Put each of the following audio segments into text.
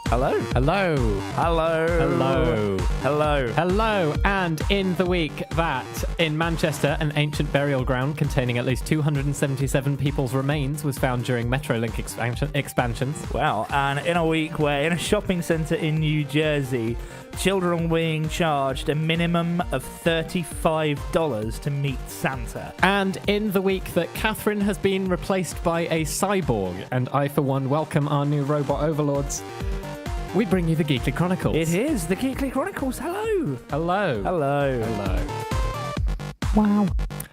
Hello. Hello. Hello. Hello. Hello. Hello. And in the week that in Manchester, an ancient burial ground containing at least 277 people's remains was found during Metrolink expansions. Wow. And in a week where in a shopping centre in New Jersey, children were being charged a minimum of $35 to meet Santa. And in the week that Katharine has been replaced by a cyborg, and I, for one, welcome our new robot overlords, we bring you the Geekly Chronicles. It is the Geekly Chronicles. Hello. Hello. Hello. Wow.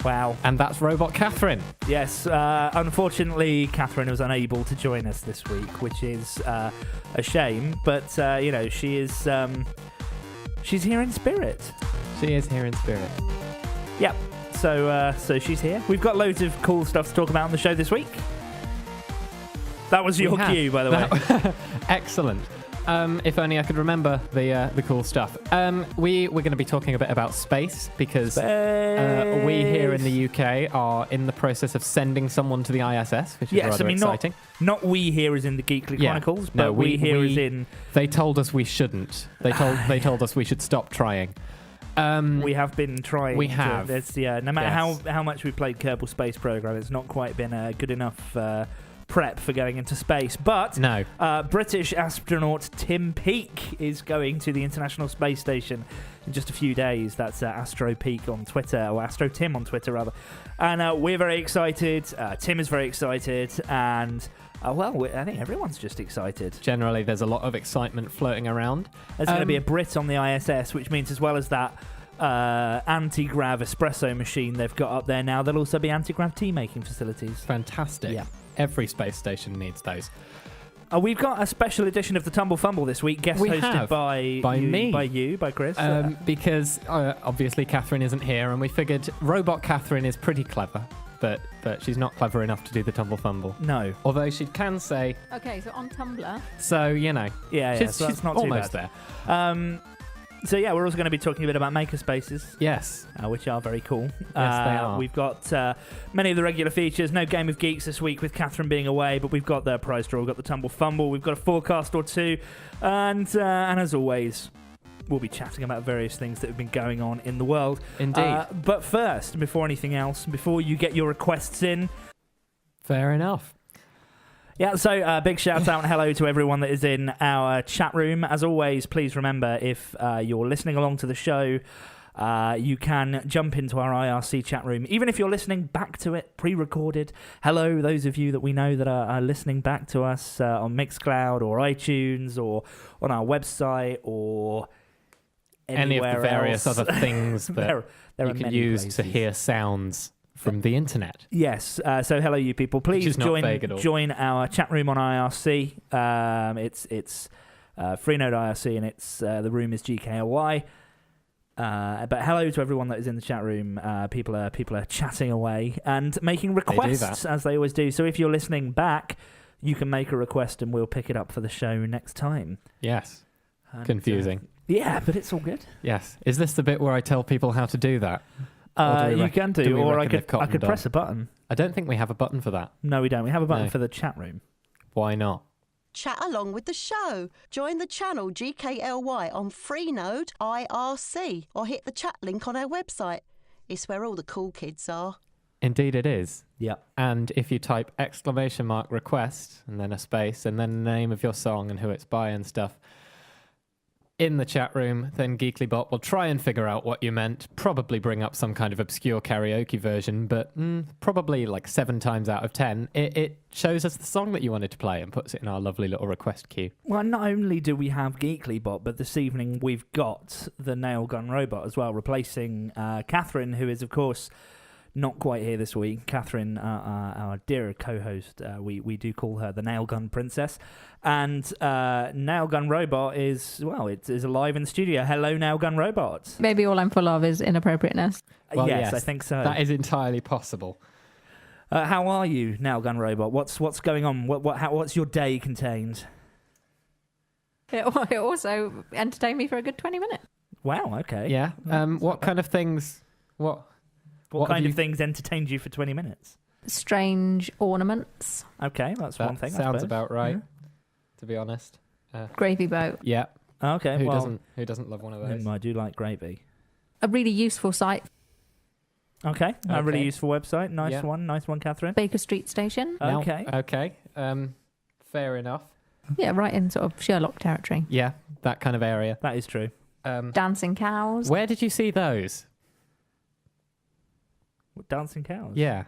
Wow. And that's Robot Katharine. Yes. Unfortunately, Katharine was unable to join us this week, which is a shame. But, she is... she's here in spirit. She is here in spirit. Yep. So she's here. We've got loads of cool stuff to talk about on the show this week. That was your cue, by the way. Excellent. If only I could remember the cool stuff. We're going to be talking a bit about space because we here in the UK are in the process of sending someone to the ISS, which is rather exciting. Not we here as in the Geekly Chronicles, but no, we here as in... They told us we shouldn't. They told us we should stop trying. We have been trying. We have. No matter how much we played Kerbal Space Program, it's not quite been a good enough... prep for going into space, but no. British astronaut Tim Peake is going to the International Space Station in just a few days. That's Astro Peake on Twitter, or Astro Tim on Twitter rather, and we're very excited. Tim is very excited, and I think everyone's just excited. Generally, there's a lot of excitement floating around. There's going to be a Brit on the ISS, which means as well as that anti-grav espresso machine they've got up there now, there'll also be anti-grav tea making facilities. Fantastic. Yeah. Every space station needs those. We've got a special edition of the Tumble Fumble this week, hosted by Chris. Because obviously Katharine isn't here, and we figured Robot Katharine is pretty clever, but she's not clever enough to do the Tumble Fumble. No. Although she can say... Okay, so on Tumblr. So, she's not almost too bad. there. So we're also going to be talking a bit about makerspaces. Yes. Which are very cool. Yes, they are. We've got many of the regular features. No Game of Geeks this week with Katharine being away, but we've got the prize draw, we've got the Tumble Fumble, we've got a forecast or two, and as always, we'll be chatting about various things that have been going on in the world. Indeed. But first, before anything else, before you get your requests in... Fair enough. Yeah, so big shout out and hello to everyone that is in our chat room. As always, please remember, if you're listening along to the show, you can jump into our IRC chat room. Even if you're listening back to it, pre-recorded, hello, those of you that we know that are listening back to us on Mixcloud or iTunes or on our website or any of the various else. other things that there you can use to hear sounds from the internet. Yes. So hello, you people. Please join our chat room on IRC. It's Freenode IRC, and it's the room is GKLY. But hello to everyone that is in the chat room. People are chatting away and making requests as they always do. So if you're listening back, you can make a request and we'll pick it up for the show next time. Yes. And, confusing. Yeah, but it's all good. Yes. Is this the bit where I tell people how to do that? You can do, or I could press a button. I don't think we have a button for that. No, we don't. We have a button for the chat room. Why not? Chat along with the show. Join the channel GKLY on Freenode IRC, or hit the chat link on our website. It's where all the cool kids are. Indeed it is. Yeah. And if you type !request and then a space and then the name of your song and who it's by and stuff in the chat room, then Geekly Bob will try and figure out what you meant, probably bring up some kind of obscure karaoke version, but probably like 7 times out of 10, it shows us the song that you wanted to play and puts it in our lovely little request queue. Well, not only do we have Geekly Bob, but this evening we've got the Nail Gun Robot as well, replacing Katharine, who is, of course, not quite here this week. Katharine, our dear co-host, we do call her the Nail Gun Princess. And Nail Gun Robot is alive in the studio. Hello, Nail Gun Robot. Maybe all I'm full of is inappropriateness. Well, yes, I think so. That is entirely possible. How are you, Nail Gun Robot? What's going on? What's your day contained? It also entertained me for a good 20 minutes. Wow, okay. Yeah. What kind of things... What kind of things entertained you for 20 minutes? Strange ornaments. Okay, that's one thing. Sounds about right, to be honest. Gravy boat. Yeah. Okay, Who doesn't love one of those? I do like gravy. A really useful site. Okay, a really Okay. useful website. Nice one, Katharine. Baker Street Station. Now- Okay. Okay. Fair enough. Yeah, right in sort of Sherlock territory. Yeah, that kind of area. That is true. Dancing cows. Where did you see those? Dancing cows? Yeah.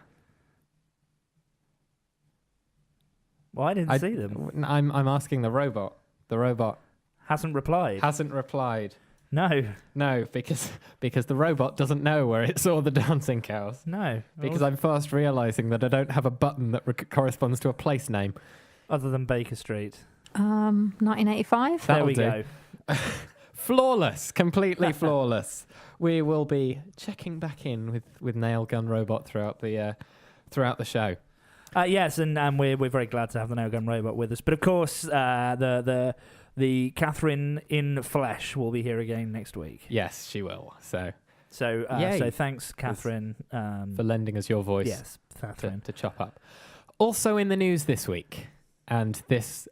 Well, I didn't see them. I'm asking the robot. The robot Hasn't replied. hasn't replied. No, because the robot doesn't know where it saw the dancing cows. no. Because I'm fast realizing that I don't have a button that corresponds to a place name. Other than Baker Street. 1985. That'll there we do. go. Flawless, completely flawless. We will be checking back in with Nail Gun Robot throughout the show. Yes, and we're very glad to have the Nail Gun Robot with us. But of course, the Katharine in flesh will be here again next week. Yes, she will. So So thanks, Katharine, for lending us your voice. Yes, Katharine. To chop up. Also in the news this week, and this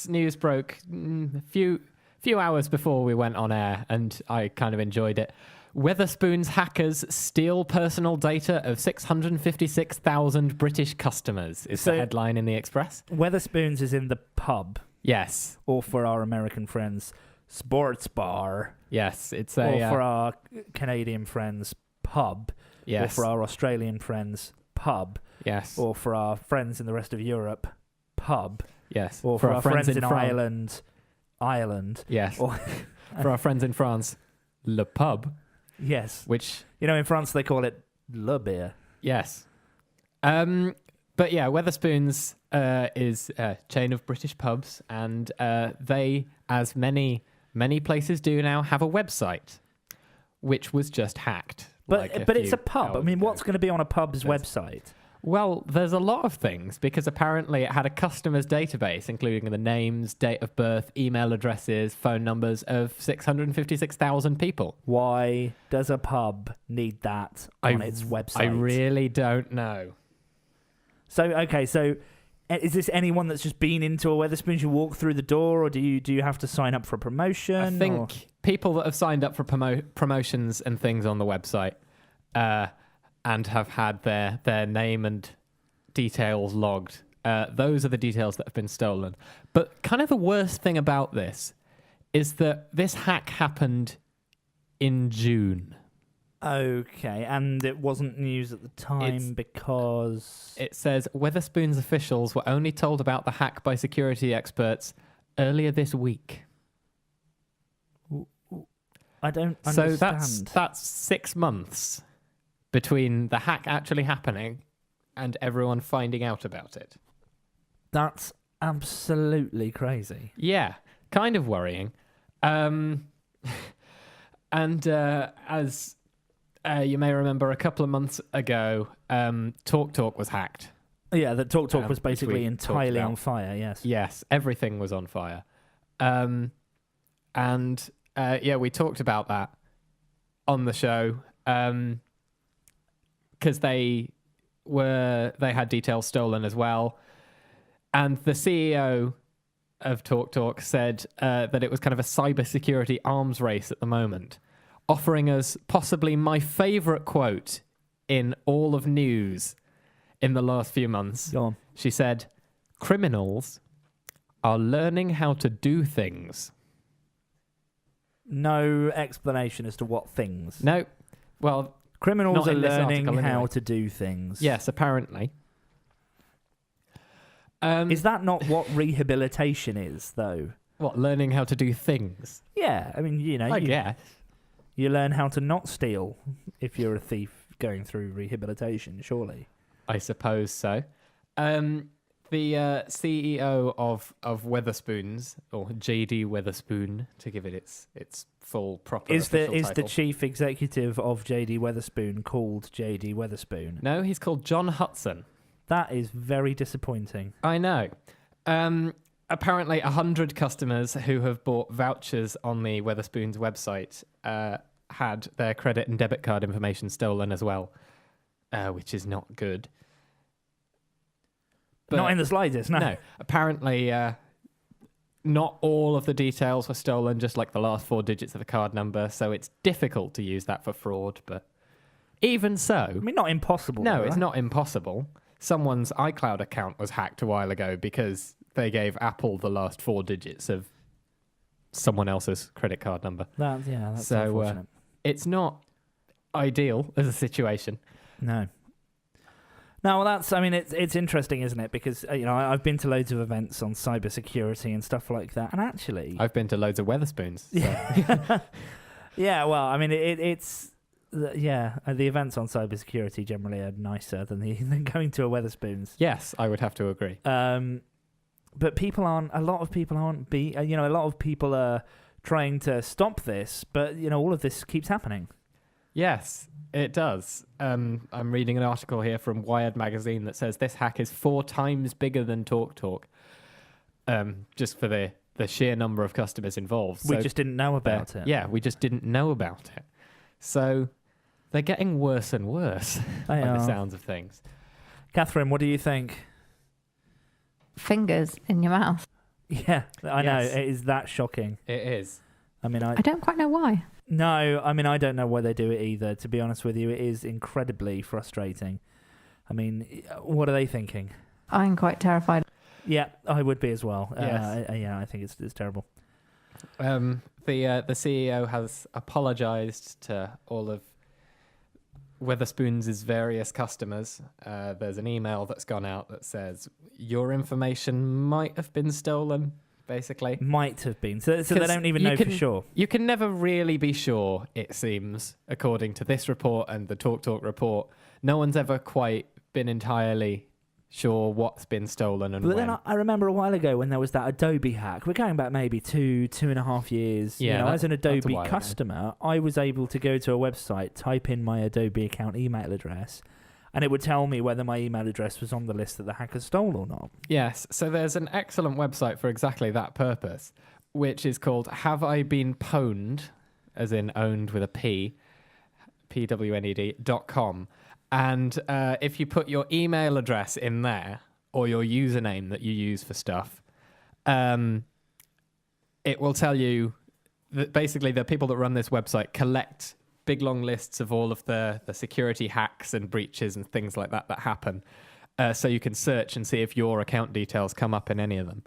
news broke a few hours before we went on air, and I kind of enjoyed it. Weatherspoons hackers steal personal data of 656,000 British customers is the headline in the Express. Weatherspoons is in the pub. Yes. Or for our American friends, sports bar. Yes, it's or for our Canadian friends, pub. Yes. Or for our Australian friends, pub. Yes. Or for our friends in the rest of Europe, pub. Yes. Or for our friends in France. Ireland. Yes. Or for our friends in France, le pub. Yes. Which, in France they call it le beer. Yes. But yeah, Weatherspoons is a chain of British pubs, and they, as many places do now, have a website, which was just hacked. But it's a pub. I mean, what's going to be on a pub's website? Well, there's a lot of things, because apparently it had a customer's database, including the names, date of birth, email addresses, phone numbers of 656,000 people. Why does a pub need that on its website? I really don't know. So is this anyone that's just been into a Weatherspoons? You walk through the door, or do you have to sign up for a promotion? I think people that have signed up for promotions and things on the website and have had their name and details logged, those are the details that have been stolen. But kind of the worst thing about this is that this hack happened in June. Okay, and it wasn't news at the time because... It says Weatherspoons officials were only told about the hack by security experts earlier this week. I don't understand. So that's 6 months between the hack actually happening and everyone finding out about it. That's absolutely crazy. Yeah, kind of worrying. And as... you may remember a couple of months ago, TalkTalk was hacked. Yeah, the TalkTalk was basically entirely on fire, yes. Yes, everything was on fire. We talked about that on the show because they had details stolen as well. And the CEO of TalkTalk said that it was kind of a cybersecurity arms race at the moment, offering us possibly my favourite quote in all of news in the last few months. Go on. She said, "Criminals are learning how to do things." No explanation as to what things. No. Well, criminals are learning how anyway. to do things. Yes, apparently. Is that not what rehabilitation is, though? What, learning how to do things? Yeah, I mean, I guess. You learn how to not steal if you're a thief going through rehabilitation, surely. I suppose so. The CEO of Weatherspoons, or JD Weatherspoon, to give it its full proper official title. The chief executive of JD Weatherspoon called JD Weatherspoon? No, he's called John Hudson. That is very disappointing. I know. Apparently 100 customers who have bought vouchers on the Weatherspoons website had their credit and debit card information stolen as well, which is not good. But not in the slightest, no. No. Apparently not all of the details were stolen, just like the last 4 digits of the card number. So it's difficult to use that for fraud. But even so... I mean, not impossible. No, though, it's right? not impossible. Someone's iCloud account was hacked a while ago because they gave Apple the last 4 digits of someone else's credit card number. That's unfortunate. It's not ideal as a situation. No. No, well, it's interesting, isn't it? Because, I've been to loads of events on cybersecurity and stuff like that, and actually... I've been to loads of Weatherspoons. So. Yeah. Yeah, well, I mean, the events on cybersecurity generally are nicer than going to a Weatherspoons. Yes, I would have to agree. But a lot of people are trying to stop this, but, all of this keeps happening. Yes, it does. I'm reading an article here from Wired magazine that says this hack is 4 times bigger than TalkTalk, just for the sheer number of customers involved. We just didn't know about it. Yeah, we just didn't know about it. So they're getting worse and worse by the sounds of things. Katharine, what do you think? Fingers in your mouth. Yeah, I know. It is that shocking. It is. I don't quite know why. No, I don't know why they do it either. To be honest with you, it is incredibly frustrating. I mean, what are they thinking? I'm quite terrified. Yeah, I would be as well. Yes. I think it's terrible. The CEO has apologized to all of Weatherspoons' various customers. There's an email that's gone out that says your information might have been stolen, basically. Might have been. So they don't even know for sure. You can never really be sure, it seems, according to this report and the TalkTalk report. No one's ever quite been entirely sure what's been stolen and but when. Then I remember a while ago when there was that Adobe hack. We're going back maybe 2.5 years. Yeah, as an Adobe ago. customer, I was able to go to a website, type in my Adobe account email address, and it would tell me whether my email address was on the list that the hacker stole or not. Yes, so there's an excellent website for exactly that purpose, which is called Have I Been Pwned, as in owned with a P, PWNED.com. And if you put your email address in there, or your username that you use for stuff, it will tell you that basically the people that run this website collect big long lists of all of the security hacks and breaches and things like that happen. So you can search and see if your account details come up in any of them.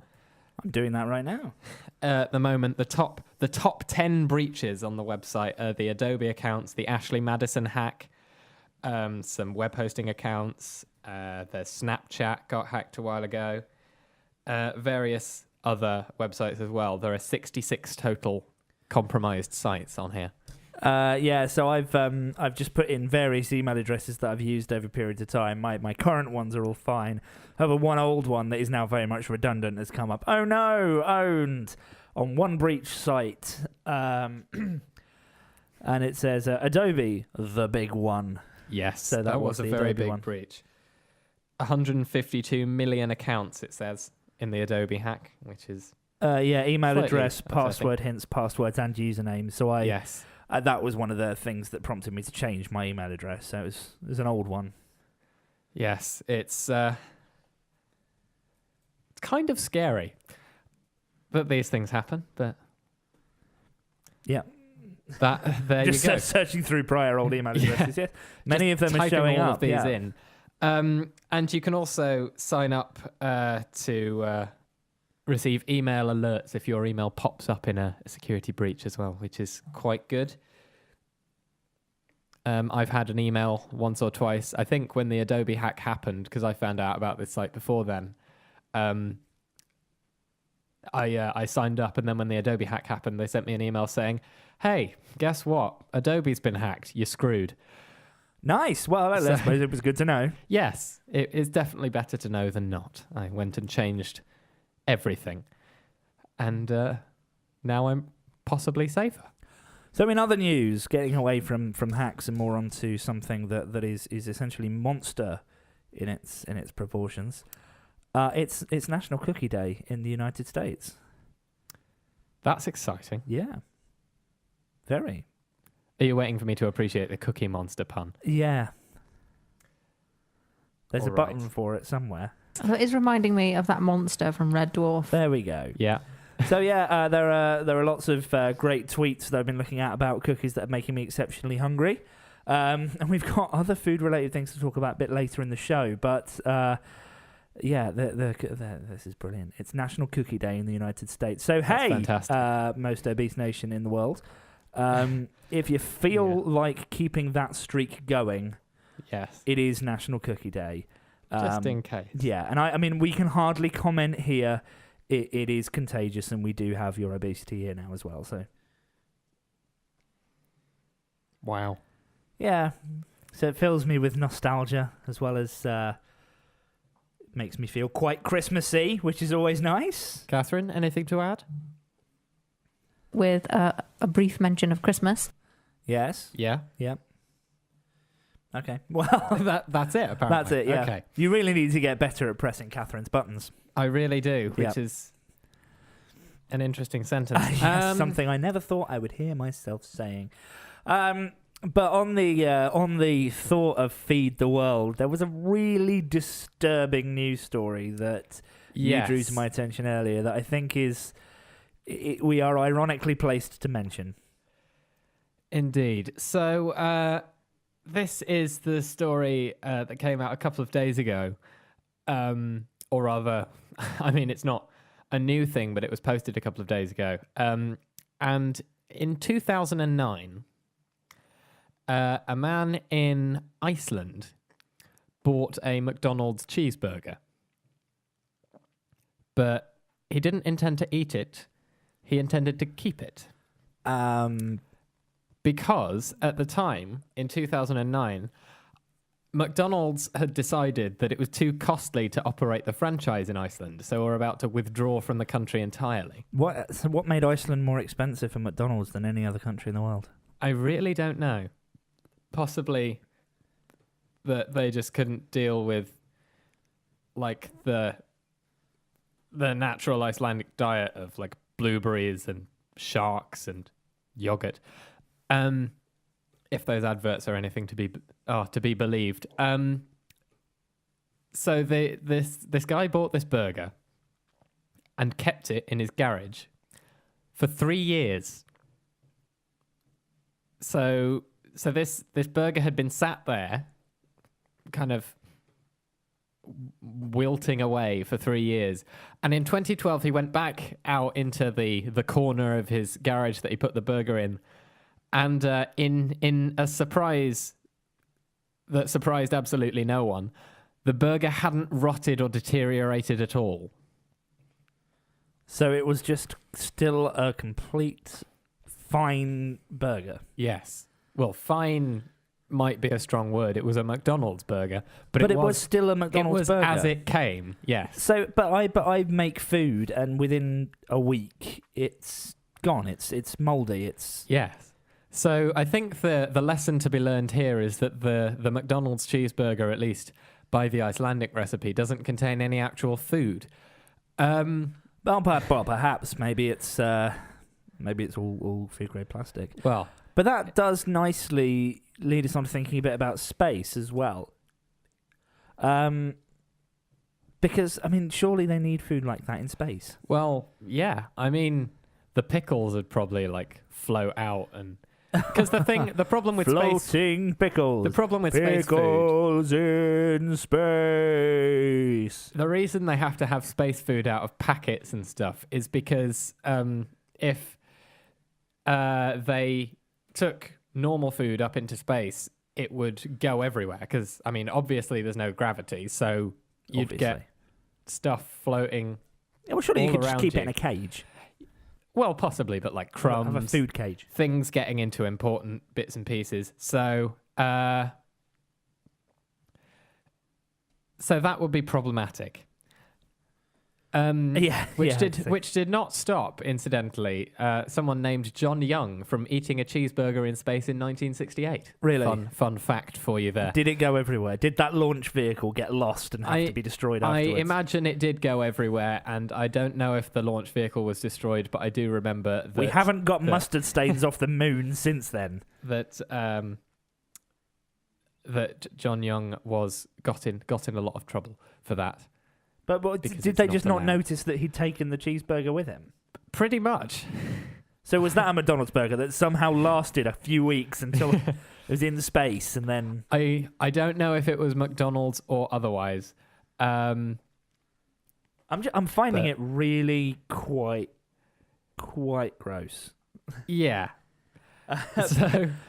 I'm doing that right now. At the moment, the top 10 breaches on the website are the Adobe accounts, the Ashley Madison hack, some web hosting accounts, there's Snapchat got hacked a while ago, various other websites as well. There are 66 total compromised sites on here. So I've just put in various email addresses that I've used over periods of time. My current ones are all fine. However, one old one that is now very much redundant has come up. Oh no, owned on one breach site. And it says Adobe, the big one. Yes, so that was a the very Adobe big one. breach. 152 million accounts, it says, in the Adobe hack, which is... email slightly address, upsetting. password, hints, passwords, and username. So Yes. That was one of the things that prompted me to change my email address. So it was an old one. Yes, it's kind of scary that these things happen, but... Yeah. There Just you go. searching through prior old email addresses, yes. Many of them are showing all up. of these yeah. in. And you can also sign up to receive email alerts if your email pops up in a security breach as well, which is quite good. I've had an email once or twice, I think when the Adobe hack happened, because I found out about this site before then. I signed up, and then when the Adobe hack happened, they sent me an email saying, hey, guess what? Adobe's been hacked. You're screwed. Nice. Well, I suppose it was good to know. Yes, it is definitely better to know than not. I went and changed everything. And now I'm possibly safer. So in other news, getting away from hacks and more onto something that is essentially monster in its proportions, it's National Cookie Day in the United States. That's exciting. Yeah. Very. Are you waiting for me to appreciate the Cookie Monster pun? Yeah. There's All a button for it somewhere. Oh, it is reminding me of that monster from Red Dwarf. There we go. Yeah. So yeah, there are lots of great tweets that I've been looking at about cookies that are making me exceptionally hungry. And we've got other food-related things to talk about a bit later in the show. But this is brilliant. It's National Cookie Day in the United States. So That's hey, most obese nation in the world, if you feel like keeping that streak going, yes, it is National Cookie Day. Just in case. Yeah, and I mean, we can hardly comment here. It is contagious, and we do have your obesity here now as well. So, wow. Yeah, so it fills me with nostalgia as well as makes me feel quite Christmassy, which is always nice. Katharine, anything to add? With a brief mention of Christmas. Yes. Yeah. Yep. Okay. Well, that's it, apparently. That's it, yeah. Okay. You really need to get better at pressing Catherine's buttons. I really do, which Yep. is an interesting sentence. Yes, something I never thought I would hear myself saying. But on the thought of Feed the World, there was a really disturbing news story that you drew to my attention earlier that I think we are ironically placed to mention. Indeed. So this is the story that came out a couple of days ago. Or rather, I mean, it's not a new thing, but it was posted a couple of days ago. And in 2009... a man in Iceland bought a McDonald's cheeseburger, but he didn't intend to eat it. He intended to keep it. Because at the time, in 2009, McDonald's had decided that it was too costly to operate the franchise in Iceland, so we're about to withdraw from the country entirely. What made Iceland more expensive for McDonald's than any other country in the world? I really don't know. Possibly that they just couldn't deal with like the natural Icelandic diet of like blueberries and sharks and yogurt. If those adverts are anything to be believed. So this guy bought this burger and kept it in his garage for 3 years. So this burger had been sat there, kind of wilting away for 3 years. And in 2012, he went back out into the corner of his garage that he put the burger in. And in a surprise that surprised absolutely no one, the burger hadn't rotted or deteriorated at all. So it was just still a complete fine burger. Yes. Well, fine might be a strong word. It was a McDonald's burger, but it was still a McDonald's burger. It was as it came. Yes. So, but I make food, and within a week, it's gone. It's mouldy. Yes. So I think the lesson to be learned here is that the McDonald's cheeseburger, at least by the Icelandic recipe, doesn't contain any actual food. Well, perhaps maybe it's all food grade plastic. Well. But that does nicely lead us on to thinking a bit about space as well. Because, I mean, surely they need food like that in space. Well, yeah. I mean, the pickles would probably, float out and... Because the problem with Floating pickles. The problem with space food... Pickles in space. The reason they have to have space food out of packets and stuff is because if they... took normal food up into space, it would go everywhere because, I mean, obviously there's no gravity, so you'd get stuff floating. Yeah, well, surely you could just keep it in a cage. Well, possibly, but like crumbs, have a food cage, things getting into important bits and pieces. So that would be problematic. Which did not stop, incidentally, someone named John Young from eating a cheeseburger in space in 1968. Really? Fun fact for you there. Did it go everywhere? Did that launch vehicle get lost and have to be destroyed afterwards? I imagine it did go everywhere, and I don't know if the launch vehicle was destroyed, but I do remember that... We haven't got mustard stains off the moon since then. That John Young got in a lot of trouble for that. But did they just not notice that he'd taken the cheeseburger with him? Pretty much. So was that a McDonald's burger that somehow lasted a few weeks until it was in space, and then... I don't know if it was McDonald's or otherwise. I'm finding it really quite gross. Yeah.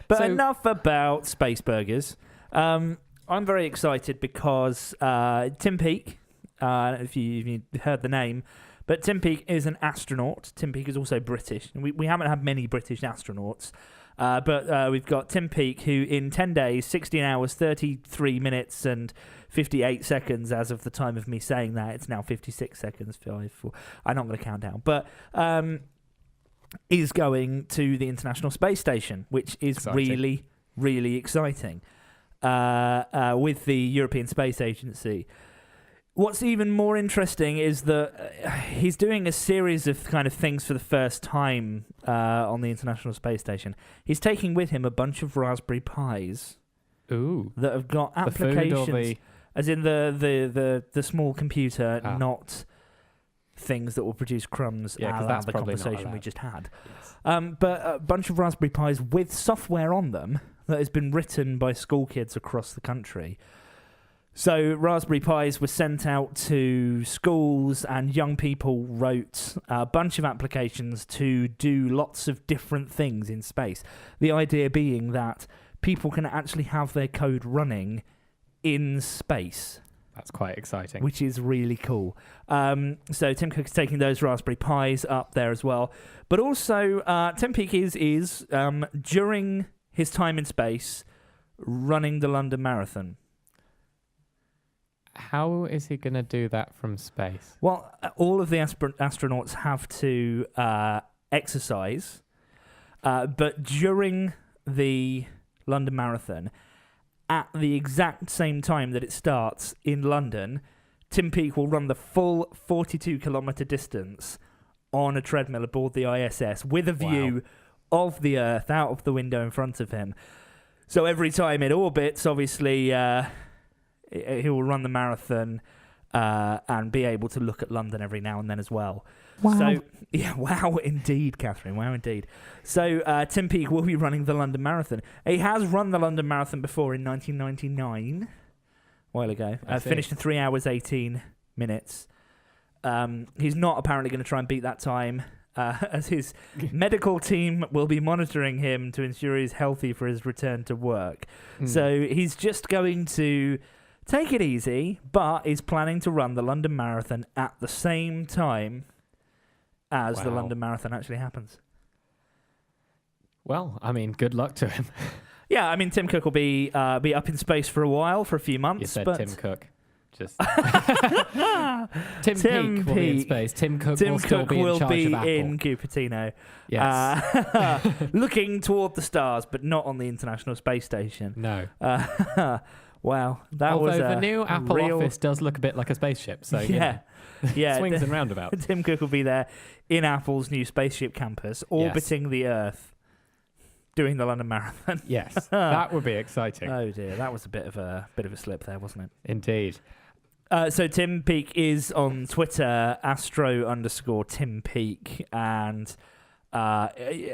But enough about space burgers. I'm very excited because Tim Peake, if you heard the name, but Tim Peake is an astronaut. Tim Peake is also British. We haven't had many British astronauts, but we've got Tim Peake, who in 10 days, 16 hours, 33 minutes and 58 seconds as of the time of me saying that. It's now 56 seconds. I'm not going to count down. But is going to the International Space Station, which is really, really exciting, with the European Space Agency. What's even more interesting is that he's doing a series of kind of things for the first time on the International Space Station. He's taking with him a bunch of Raspberry Pis that have got applications, as in the small computer, not things that will produce crumbs. Yeah, that's the probably conversation we just had. Yes. But a bunch of Raspberry Pis with software on them that has been written by school kids across the country. So Raspberry Pis were sent out to schools, and young people wrote a bunch of applications to do lots of different things in space. The idea being that people can actually have their code running in space. That's quite exciting. Which is really cool. So Tim Cook is taking those Raspberry Pis up there as well. But also, Tim Peake is during his time in space, running the London Marathon. How is he going to do that from space? Well, all of the astronauts have to exercise, but during the London Marathon, at the exact same time that it starts in London, Tim Peake will run the full 42-kilometre distance on a treadmill aboard the ISS with a view of the Earth out of the window in front of him. So every time it orbits, obviously... he will run the marathon and be able to look at London every now and then as well. Wow. So, yeah, wow indeed, Katharine, wow indeed. So Tim Peake will be running the London Marathon. He has run the London Marathon before in 1999, a while ago. Finished in 3 hours, 18 minutes. He's not apparently going to try and beat that time, as his medical team will be monitoring him to ensure he's healthy for his return to work. So he's just going to... take it easy, but is planning to run the London Marathon at the same time as the London Marathon actually happens. Well, I mean, good luck to him. Yeah, I mean, Tim Cook will be up in space for a while, for a few months. You said but... Tim Cook. Just Tim Peake will be in space. Tim Cook will still be in charge of Apple. in Cupertino. Yes. Looking toward the stars, but not on the International Space Station. No. Wow, Although the new Apple office does look a bit like a spaceship, so yeah, swings and roundabouts. Tim Cook will be there in Apple's new spaceship campus, orbiting the Earth, doing the London Marathon. Yes, that would be exciting. Oh dear, that was a bit of a slip there, wasn't it? Indeed. So Tim Peake is on Twitter, @astro_Tim Peake, and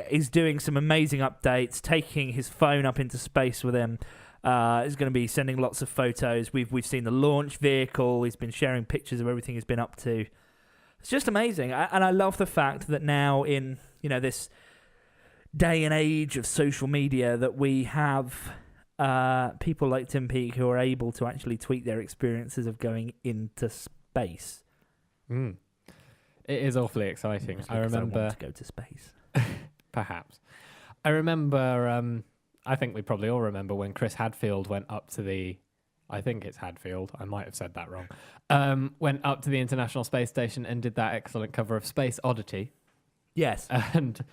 is doing some amazing updates, taking his phone up into space with him. He's going to be sending lots of photos. We've seen the launch vehicle. He's been sharing pictures of everything he's been up to. It's just amazing, and I love the fact that now in this day and age of social media that we have people like Tim Peake who are able to actually tweet their experiences of going into space. It is awfully exciting. I remember I want to go to space. Perhaps. I remember. I think we probably all remember when Chris Hadfield went up to the... I think it's Hadfield. I might have said that wrong. Went up to the International Space Station and did that excellent cover of Space Oddity. Yes. And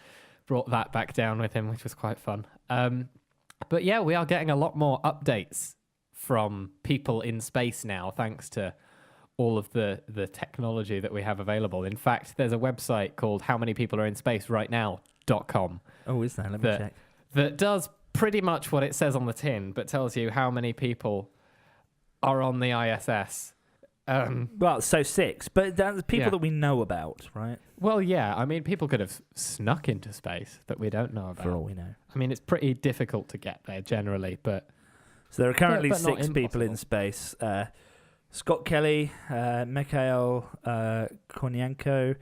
brought that back down with him, which was quite fun. But yeah, we are getting a lot more updates from people in space now, thanks to all of the technology that we have available. In fact, there's a website called howmanypeopleareinspacerightnow.com. Oh, is there? Let me check. That does pretty much what it says on the tin, but tells you how many people are on the ISS Well, so 6, but that's people that we know about, right? Well, yeah. I mean, people could have snuck into space that we don't know about. For all we know. I mean, it's pretty difficult to get there generally, but... So there are currently but 6 people in space. Scott Kelly, Mikhail Kornienko,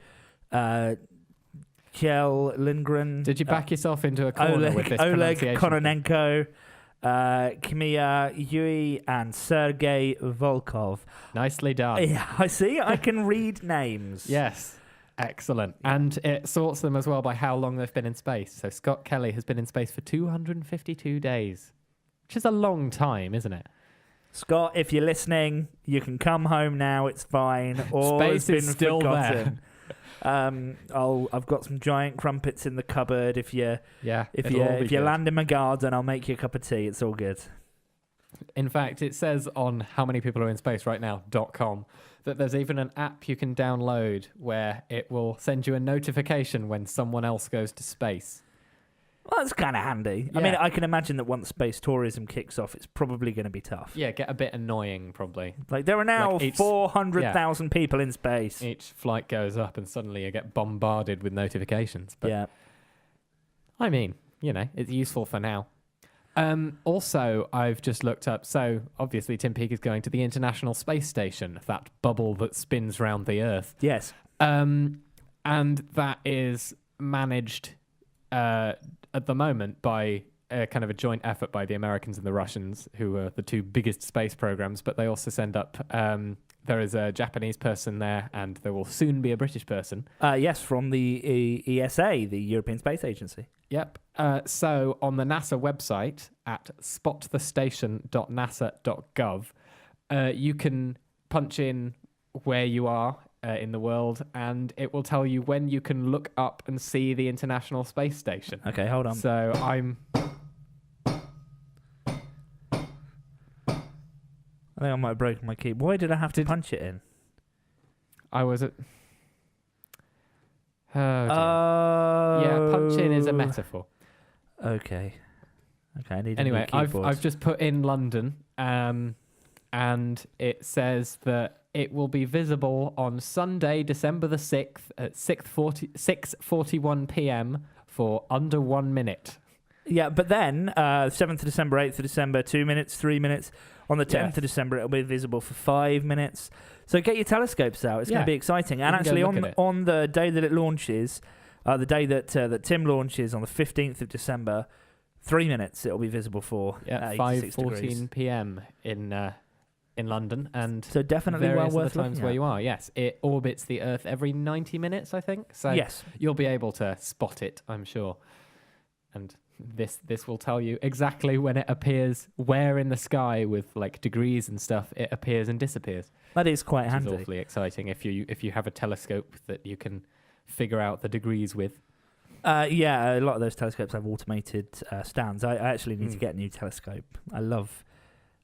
Kjell Lindgren. Did you back yourself into a corner with this Oleg pronunciation? Kononenko, Kamiya Yui, and Sergei Volkov. Nicely done. Yeah, I see. I can read names. Yes. Excellent. And it sorts them as well by how long they've been in space. So Scott Kelly has been in space for 252 days, which is a long time, isn't it? Scott, if you're listening, you can come home now. It's fine. All Space has is been still forgotten. I've got some giant crumpets in the cupboard. If you land in my garden, I'll make you a cup of tea. It's all good. In fact, it says on how many people are in space right now.com that there's even an app you can download where it will send you a notification when someone else goes to space. Well, that's kind of handy. Yeah. I mean, I can imagine that once space tourism kicks off, it's probably going to be tough. Yeah, get a bit annoying, probably. Like, there are now 400,000 people in space. Each flight goes up and suddenly you get bombarded with notifications. But, yeah. I mean, it's useful for now. Also, I've just looked up, so obviously Tim Peake is going to the International Space Station, that bubble that spins round the Earth. Yes. And that is managed at the moment by kind of a joint effort by the Americans and the Russians, who are the 2 biggest space programs, but they also send up... there is a Japanese person there, and there will soon be a British person. Yes, from the ESA, the European Space Agency. Yep. So on the NASA website at spotthestation.nasa.gov, you can punch in where you are in the world, and it will tell you when you can look up and see the International Space Station. Okay, hold on. So I'm... I think I might have broken my key. Why did I have to punch it in? I was at... Oh, dear. Yeah, punch in is a metaphor. Okay, I need anyway, a new keyboard. I've just put in London, and it says that it will be visible on Sunday, December the 6th at 6:41 p.m. for under 1 minute. Yeah, but then 7th of December, 8th of December, 2 minutes, 3 minutes. On the 10th of December, it'll be visible for 5 minutes. So get your telescopes out. It's going to be exciting. And actually, on the day that it launches, the day that Tim launches on the 15th of December, 3 minutes it'll be visible for. Yeah, 5:14 p.m. in London, and so definitely well worth the times where you are. Yes, it orbits the Earth every 90 minutes, I think. So yes, you'll be able to spot it, I'm sure. And this will tell you exactly when it appears, where in the sky with like degrees and stuff it appears and disappears. That is quite handy. It's awfully exciting if you have a telescope that you can figure out the degrees with. Yeah, a lot of those telescopes have automated stands. I actually need to get a new telescope. I love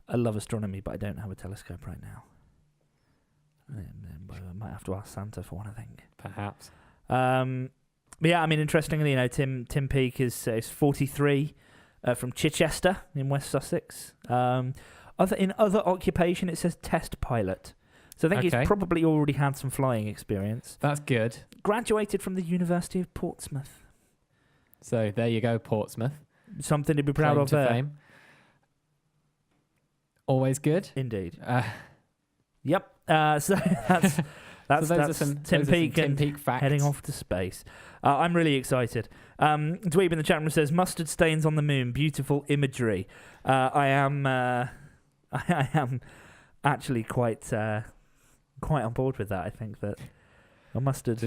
astronomy, but I don't have a telescope right now. I might have to ask Santa for one, I think. Perhaps. But yeah, I mean, interestingly, Tim Peake is 43, from Chichester in West Sussex. In other occupation, it says test pilot. So I think he's probably already had some flying experience. That's good. Graduated from the University of Portsmouth. So there you go, Portsmouth. Something to be proud of there. Fame. Always good. Indeed. Yep. So that's Tim Peake facts. Heading off to space. I'm really excited. Dweeb in the chat room says mustard stains on the moon, beautiful imagery. I am actually quite on board with that. I think that a mustard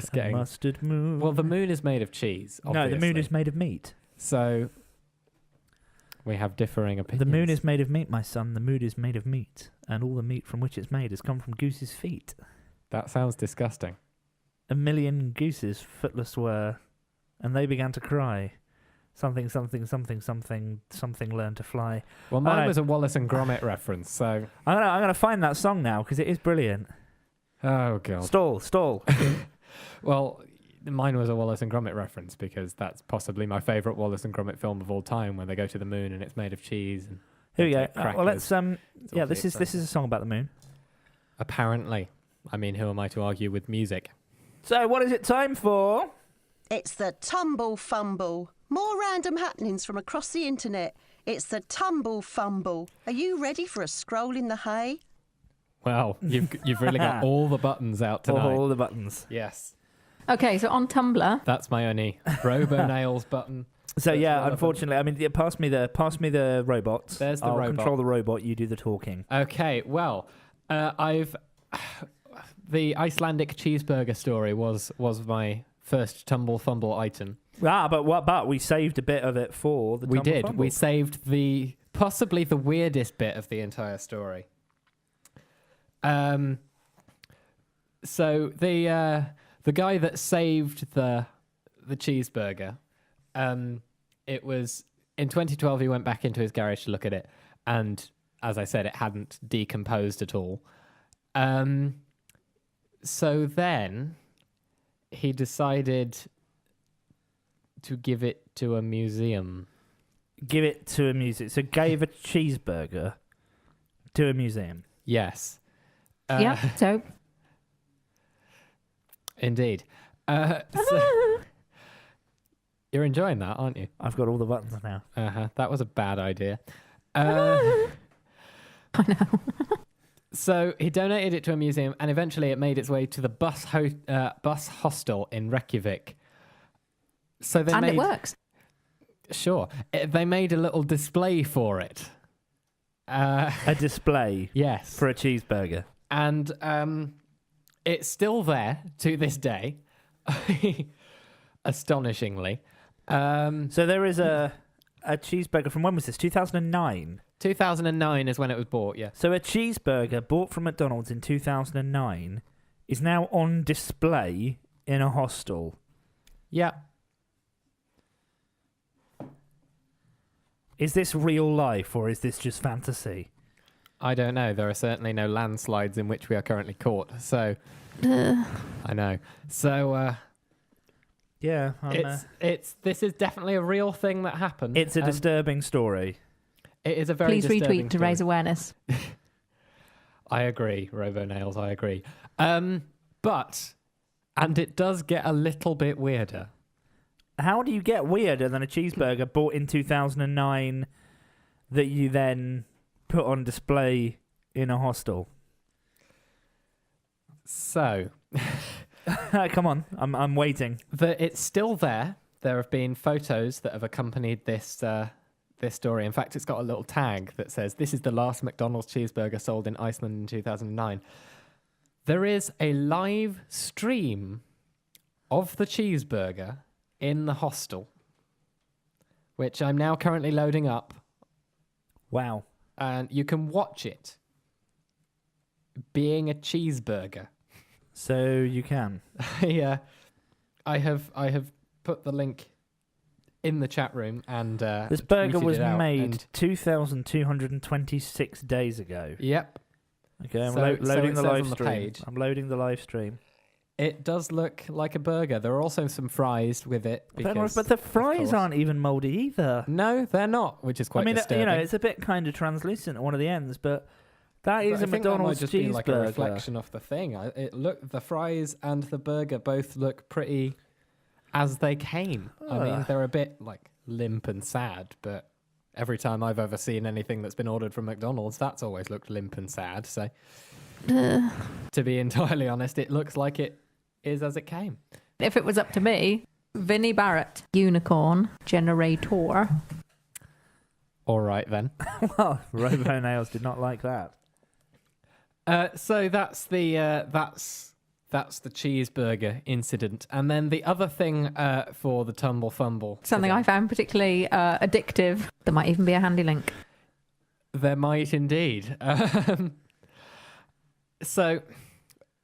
moon. Well, the moon is made of cheese. Obviously. No, the moon is made of meat. So we have differing opinions. The moon is made of meat, my son. The moon is made of meat, and all the meat from which it's made has come from goose's feet. That sounds disgusting. 1 million gooses footless were, and they began to cry. Something, something, something, something, something learned to fly. Well, mine was a Wallace and Gromit reference, so... I'm gonna find that song now, because it is brilliant. Oh, God. Stall. Well, mine was a Wallace and Gromit reference, because that's possibly my favourite Wallace and Gromit film of all time, when they go to the moon and it's made of cheese. And here we go. Well, let's... this is a song about the moon. Apparently. I mean, who am I to argue with music? So what is it time for? It's the Tumble Fumble. More random happenings from across the internet. It's the Tumble Fumble. Are you ready for a scroll in the hay? Well, you've really got all the buttons out tonight. All the buttons. Yes. Okay, so on Tumblr. That's my only Robo-Nails button. So That's yeah, relevant. unfortunately, I mean, pass me the robots. There's the I'll robot. control the robot. You do the talking. Okay, well, the Icelandic cheeseburger story was my first Tumble Fumble item. But we saved a bit of it for the. We Tumble did. Fumble. We saved possibly the weirdest bit of the entire story. So the guy that saved the cheeseburger, it was in 2012. He went back into his garage to look at it, and as I said, it hadn't decomposed at all. So then he decided to give it to a museum. Give it to a museum. So gave a cheeseburger to a museum. Yes. Yeah, so. Indeed. So you're enjoying that, aren't you? I've got all the buttons now. That was a bad idea. I know. So he donated it to a museum, and eventually it made its way to the bus hostel in Reykjavik. So It works. Sure. They made a little display for it. A display. Yes. For a cheeseburger. And it's still there to this day, astonishingly. So there is a cheeseburger from, when was this? 2009? 2009 is when it was bought, yeah. So a cheeseburger bought from McDonald's in 2009 is now on display in a hostel. Yeah. Is this real life or is this just fantasy? I don't know. There are certainly no landslides in which we are currently caught. So, I know. So, yeah, this is definitely a real thing that happened. It's a disturbing story. It is a very Please disturbing retweet to story. raise awareness. I agree, Robo-Nails, I agree. But, and it does get a little bit weirder. How do you get weirder than a cheeseburger bought in 2009 that you then put on display in a hostel? So, come on, I'm waiting. It's still there. There have been photos that have accompanied this story. In fact, it's got a little tag that says, "This is the last McDonald's cheeseburger sold in Iceland in 2009." There is a live stream of the cheeseburger in the hostel, which I'm now currently loading up. Wow. And you can watch it being a cheeseburger. So you can. Yeah. I have put the link in the chat room, and this burger tweeted was it out, made and 2,226 days ago. Yep. Okay, I'm So loading it the says live on the stream. page. I'm loading the live stream. It does look like a burger. There are also some fries with it. Because, But the of fries course- aren't even mouldy either. No, they're not, which is quite disturbing. it's a bit kind of translucent at one of the ends, but that is But a I think that might McDonald's just be like a cheeseburger. reflection of the thing. The fries and the burger both look pretty as they came. I mean, they're a bit like limp and sad, but every time I've ever seen anything that's been ordered from McDonald's, that's always looked limp and sad. So, to be entirely honest, it looks like it is as it came. If it was up to me, Vinnie Barrett, unicorn generator. All right then. Well, Robo-Nails did not like that. So that's the cheeseburger incident, and then the other thing for the Tumble Fumble. Something I found particularly addictive. There might even be a handy link. There might indeed. So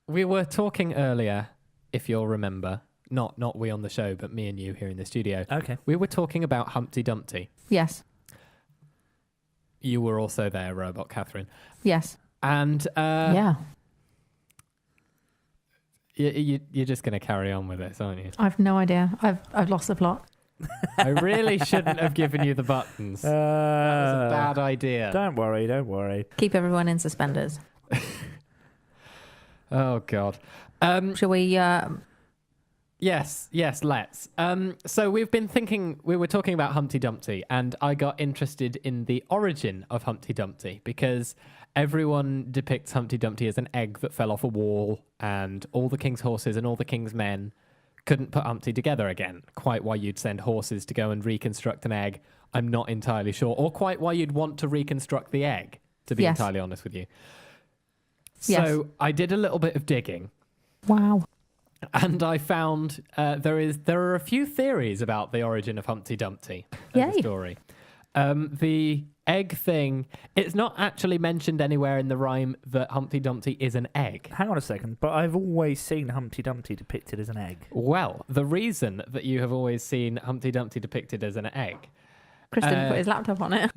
we were talking earlier, if you'll remember, not we on the show, but me and you here in the studio. Okay. We were talking about Humpty Dumpty. Yes. You were also there, Robot Katharine. Yes. And yeah. You're just going to carry on with this, aren't you? I've no idea. I've lost the plot. I really shouldn't have given you the buttons. That was a bad idea. Don't worry. Keep everyone in suspenders. Oh, God. Shall we... Yes, let's. So we were talking about Humpty Dumpty, and I got interested in the origin of Humpty Dumpty because everyone depicts Humpty Dumpty as an egg that fell off a wall, and all the king's horses and all the king's men couldn't put Humpty together again. Quite why you'd send horses to go and reconstruct an egg, I'm not entirely sure. Or quite why you'd want to reconstruct the egg, to be entirely honest with you. So I did a little bit of digging. Wow. And I found there are a few theories about the origin of Humpty Dumpty as a story. The egg thing, it's not actually mentioned anywhere in the rhyme that Humpty Dumpty is an egg. Hang on a second, but I've always seen Humpty Dumpty depicted as an egg. Well, the reason that you have always seen Humpty Dumpty depicted as an egg... Chris didn't put his laptop on it.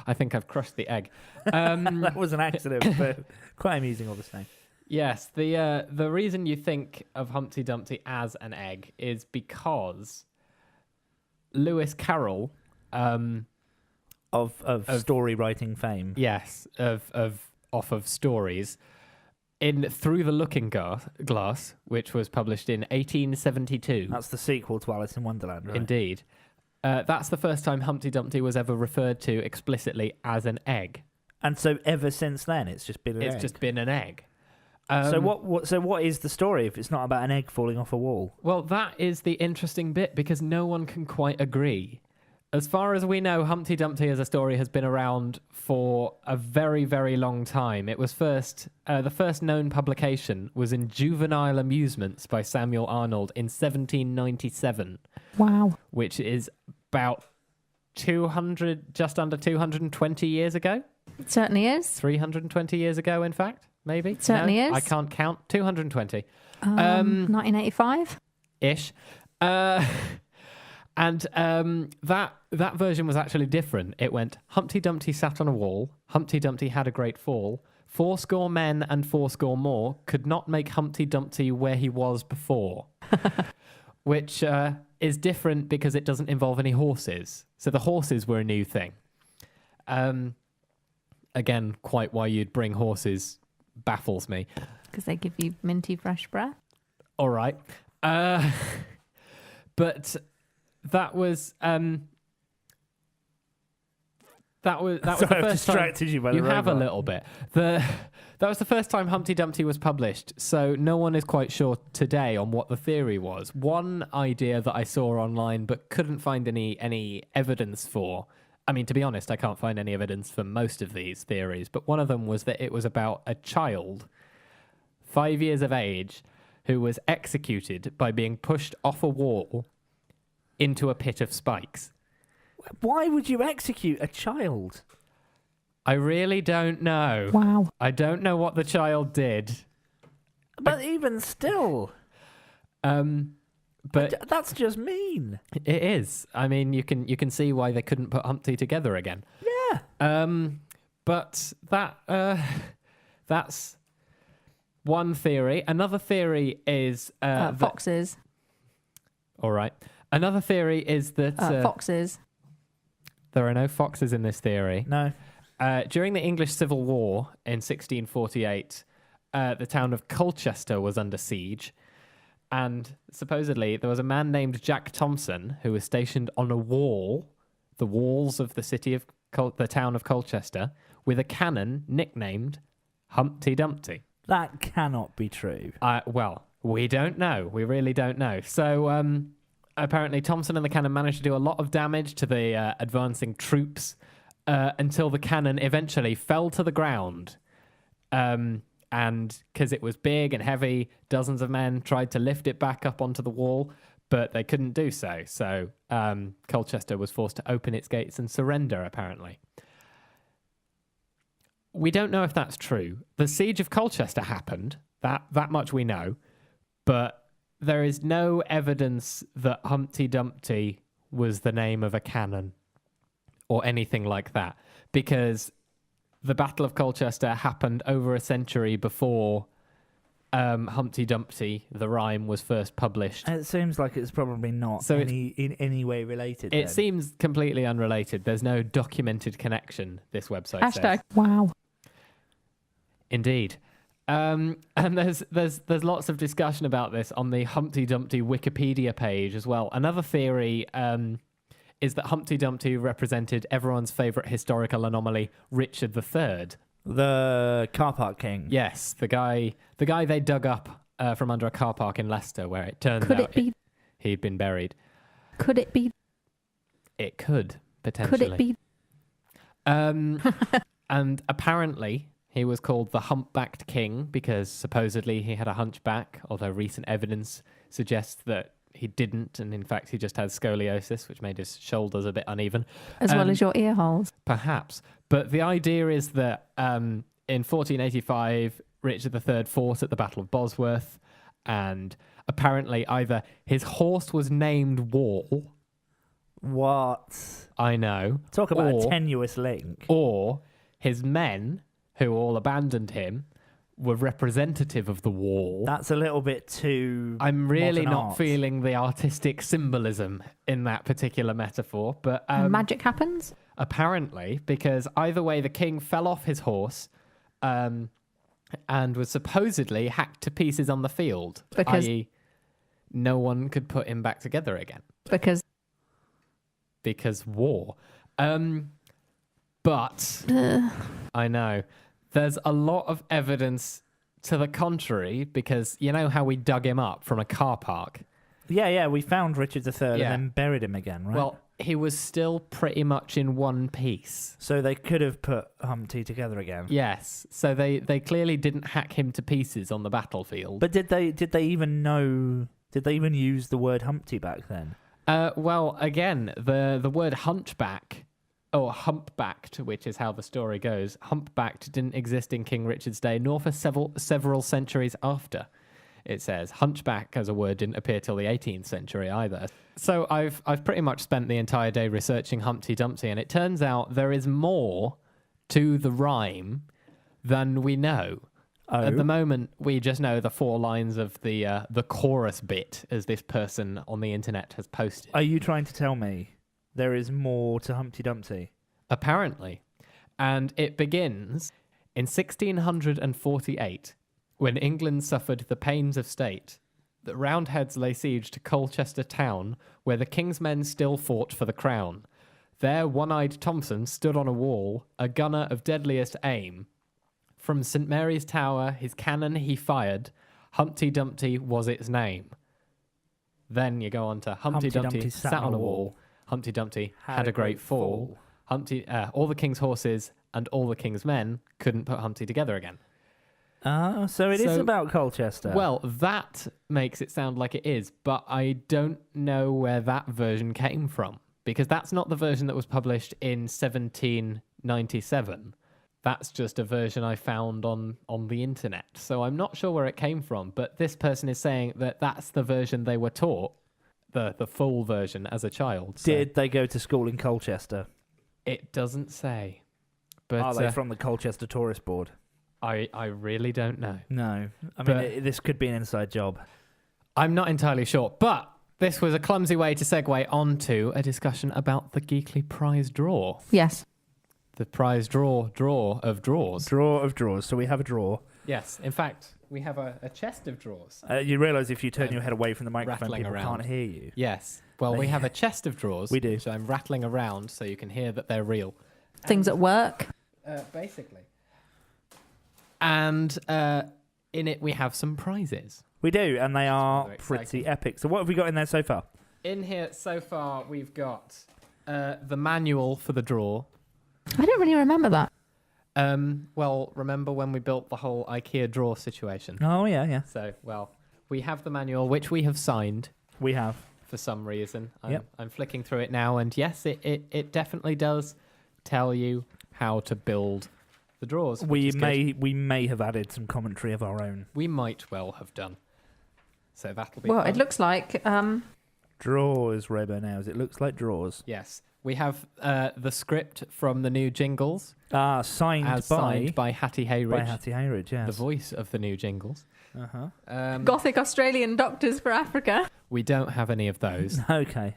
I think I've crushed the egg. That was an accident, but quite amusing all the same. Yes, the reason you think of Humpty Dumpty as an egg is because Lewis Carroll of story writing fame. Yes, off of stories in Through the Looking Glass, which was published in 1872. That's the sequel to Alice in Wonderland, right? Indeed. That's the first time Humpty Dumpty was ever referred to explicitly as an egg. And so ever since then, it's just been an egg. It's just been an egg. So what is the story if it's not about an egg falling off a wall? Well, that is the interesting bit because no one can quite agree. As far as we know, Humpty Dumpty as a story has been around for a very, very long time. It was the first known publication was in Juvenile Amusements by Samuel Arnold in 1797. Wow. Which is about just under 220 years ago. It certainly is. 320 years ago, in fact. Maybe. It certainly is. I can't count. 220. 1985? Ish. And that version was actually different. It went, Humpty Dumpty sat on a wall. Humpty Dumpty had a great fall. 80 men and 80 more could not make Humpty Dumpty where he was before. Which is different because it doesn't involve any horses. So the horses were a new thing. Again, quite why you'd bring horses baffles me. Because they give you minty fresh breath. All right. But that was the first I've distracted time you by the have a robot. little bit. That was the first time Humpty Dumpty was published, so no one is quite sure today on what the theory was. One idea that I saw online but couldn't find any evidence for. I mean, to be honest, I can't find any evidence for most of these theories, but one of them was that it was about a child, 5 years of age, who was executed by being pushed off a wall into a pit of spikes. Why would you execute a child? I really don't know. Wow. I don't know what the child did. But even still... But that's just mean. It is. I mean, you can see why they couldn't put Humpty together again. Yeah. But that's one theory. Another theory is foxes. All right. Another theory is that foxes. There are no foxes in this theory. No. During the English Civil War in 1648, the town of Colchester was under siege. And supposedly there was a man named Jack Thompson who was stationed on a wall, the walls of the city of the town of Colchester, with a cannon nicknamed Humpty Dumpty. That cannot be true. Well, we don't know. We really don't know. So apparently Thompson and the cannon managed to do a lot of damage to the advancing troops until the cannon eventually fell to the ground. And because it was big and heavy, dozens of men tried to lift it back up onto the wall, but they couldn't do so. So Colchester was forced to open its gates and surrender, apparently. We don't know if that's true. The siege of Colchester happened, that much we know, but there is no evidence that Humpty Dumpty was the name of a cannon or anything like that, because the Battle of Colchester happened over a century before Humpty Dumpty, the rhyme, was first published. It seems like it's probably not in any way related. It seems completely unrelated. There's no documented connection, this website # says. Wow. Indeed. And there's lots of discussion about this on the Humpty Dumpty Wikipedia page as well. Another theory is that Humpty Dumpty represented everyone's favourite historical anomaly, Richard III. The car park king. Yes, the guy they dug up from under a car park in Leicester, where it turns out he'd been buried. Could it be? It could, potentially. Could it be? And apparently he was called the Humpback King because supposedly he had a hunchback, although recent evidence suggests that he didn't, and in fact he just had scoliosis, which made his shoulders a bit uneven. As well as your ear holes. Perhaps. But the idea is that in 1485, Richard III fought at the Battle of Bosworth, and apparently either his horse was named Wall. What? I know. Talk about a tenuous link. Or his men, who all abandoned him, were representative of the Wall. That's a little bit too. I'm really not art. feeling the artistic symbolism in that particular metaphor, but magic happens? Apparently, because either way, the king fell off his horse and was supposedly hacked to pieces on the field, i.e., no one could put him back together again. Because war. But I know there's a lot of evidence to the contrary, because you know how we dug him up from a car park? Yeah, we found Richard III and then buried him again, right? Well, he was still pretty much in one piece. So they could have put Humpty together again. Yes. So they clearly didn't hack him to pieces on the battlefield. But did they even know? Did they even use the word Humpty back then? Well, again, the word hunchback, or humpbacked, which is how the story goes, humpbacked didn't exist in King Richard's day, nor for several centuries after. It says hunchback as a word didn't appear till the 18th century either. So I've pretty much spent the entire day researching Humpty Dumpty, and it turns out there is more to the rhyme than we know. Oh. At the moment, we just know the 4 lines of the chorus bit, as this person on the internet has posted. Are you trying to tell me there is more to Humpty Dumpty? Apparently. And it begins in 1648, when England suffered the pains of state. The Roundheads lay siege to Colchester town, where the king's men still fought for the crown. There one-eyed Thompson stood on a wall, a gunner of deadliest aim. From St. Mary's Tower his cannon he fired, Humpty Dumpty was its name. Then you go on to Humpty Dumpty sat on a wall, Humpty Dumpty had a great fall. All the king's horses and all the king's men couldn't put Humpty together again. So it is about Colchester. Well, that makes it sound like it is, but I don't know where that version came from, because that's not the version that was published in 1797. That's just a version I found on the internet. So I'm not sure where it came from, but this person is saying that that's the version they were taught, the full version as a child. So did they go to school in Colchester? It doesn't say. But are they from the Colchester Tourist Board? I really don't know. No. I mean, this could be an inside job. I'm not entirely sure, but this was a clumsy way to segue onto a discussion about the Geekly prize draw. Yes. The prize draw of drawers. Draw of drawers. So we have a drawer. Yes. In fact, we have a chest of drawers. You realise if you turn your head away from the microphone, people can't hear you. Yes. Well, we have a chest of drawers. We do. So I'm rattling around so you can hear that they're real. Things at work? Basically. And in it, we have some prizes. We do, and they are pretty epic. So what have we got in there so far? In here so far, we've got the manual for the draw. I don't really remember that. Well, remember when we built the whole IKEA drawer situation? Oh, yeah. So, we have the manual, which we have signed. We have. For some reason. I'm flicking through it now, and yes, it definitely does tell you how to build the drawers. We may have added some commentary of our own. We might well have done. So that'll be Well, fun. it looks like... Drawers, Robo Nails. It looks like drawers. Yes. We have the script from the new jingles. Signed by Hattie Hayridge. By Hattie Hayridge, yes. The voice of the new jingles. Gothic Australian Doctors for Africa. We don't have any of those. Okay.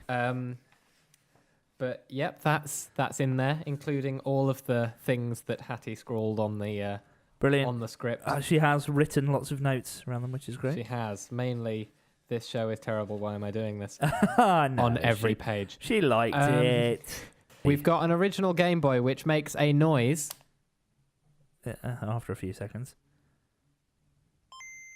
But yep, that's in there, including all of the things that Hattie scrawled on the Brilliant. on the script. She has written lots of notes around them, which is great. She has. Mainly, this show is terrible. Why am I doing this? No, on every page. She liked it. We've got an original Game Boy which makes a noise. After a few seconds.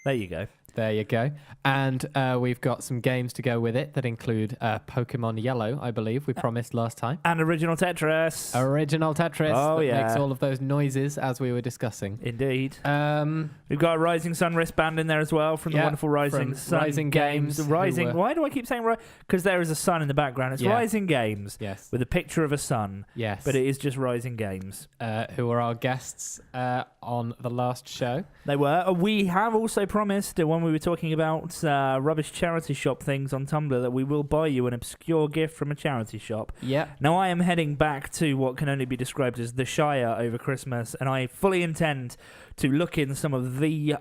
There you go. There you go. And we've got some games to go with it that include Pokemon Yellow, I believe we promised last time. And Original Tetris. Original Tetris. Oh, that yeah. makes all of those noises as we were discussing. Indeed. We've got a Rising Sun wristband in there as well from the wonderful Rising Sun Rising Games. Rising. Why do I keep saying because there is a sun in the background. It's Rising Games. Yes. With a picture of a sun. Yes. But it is just Rising Games. Who are our guests on the last show. They were. We have also promised when we were talking about rubbish charity shop things on Tumblr that we will buy you an obscure gift from a charity shop. Yeah. Now I am heading back to what can only be described as the Shire over Christmas, and I fully intend to look in some of the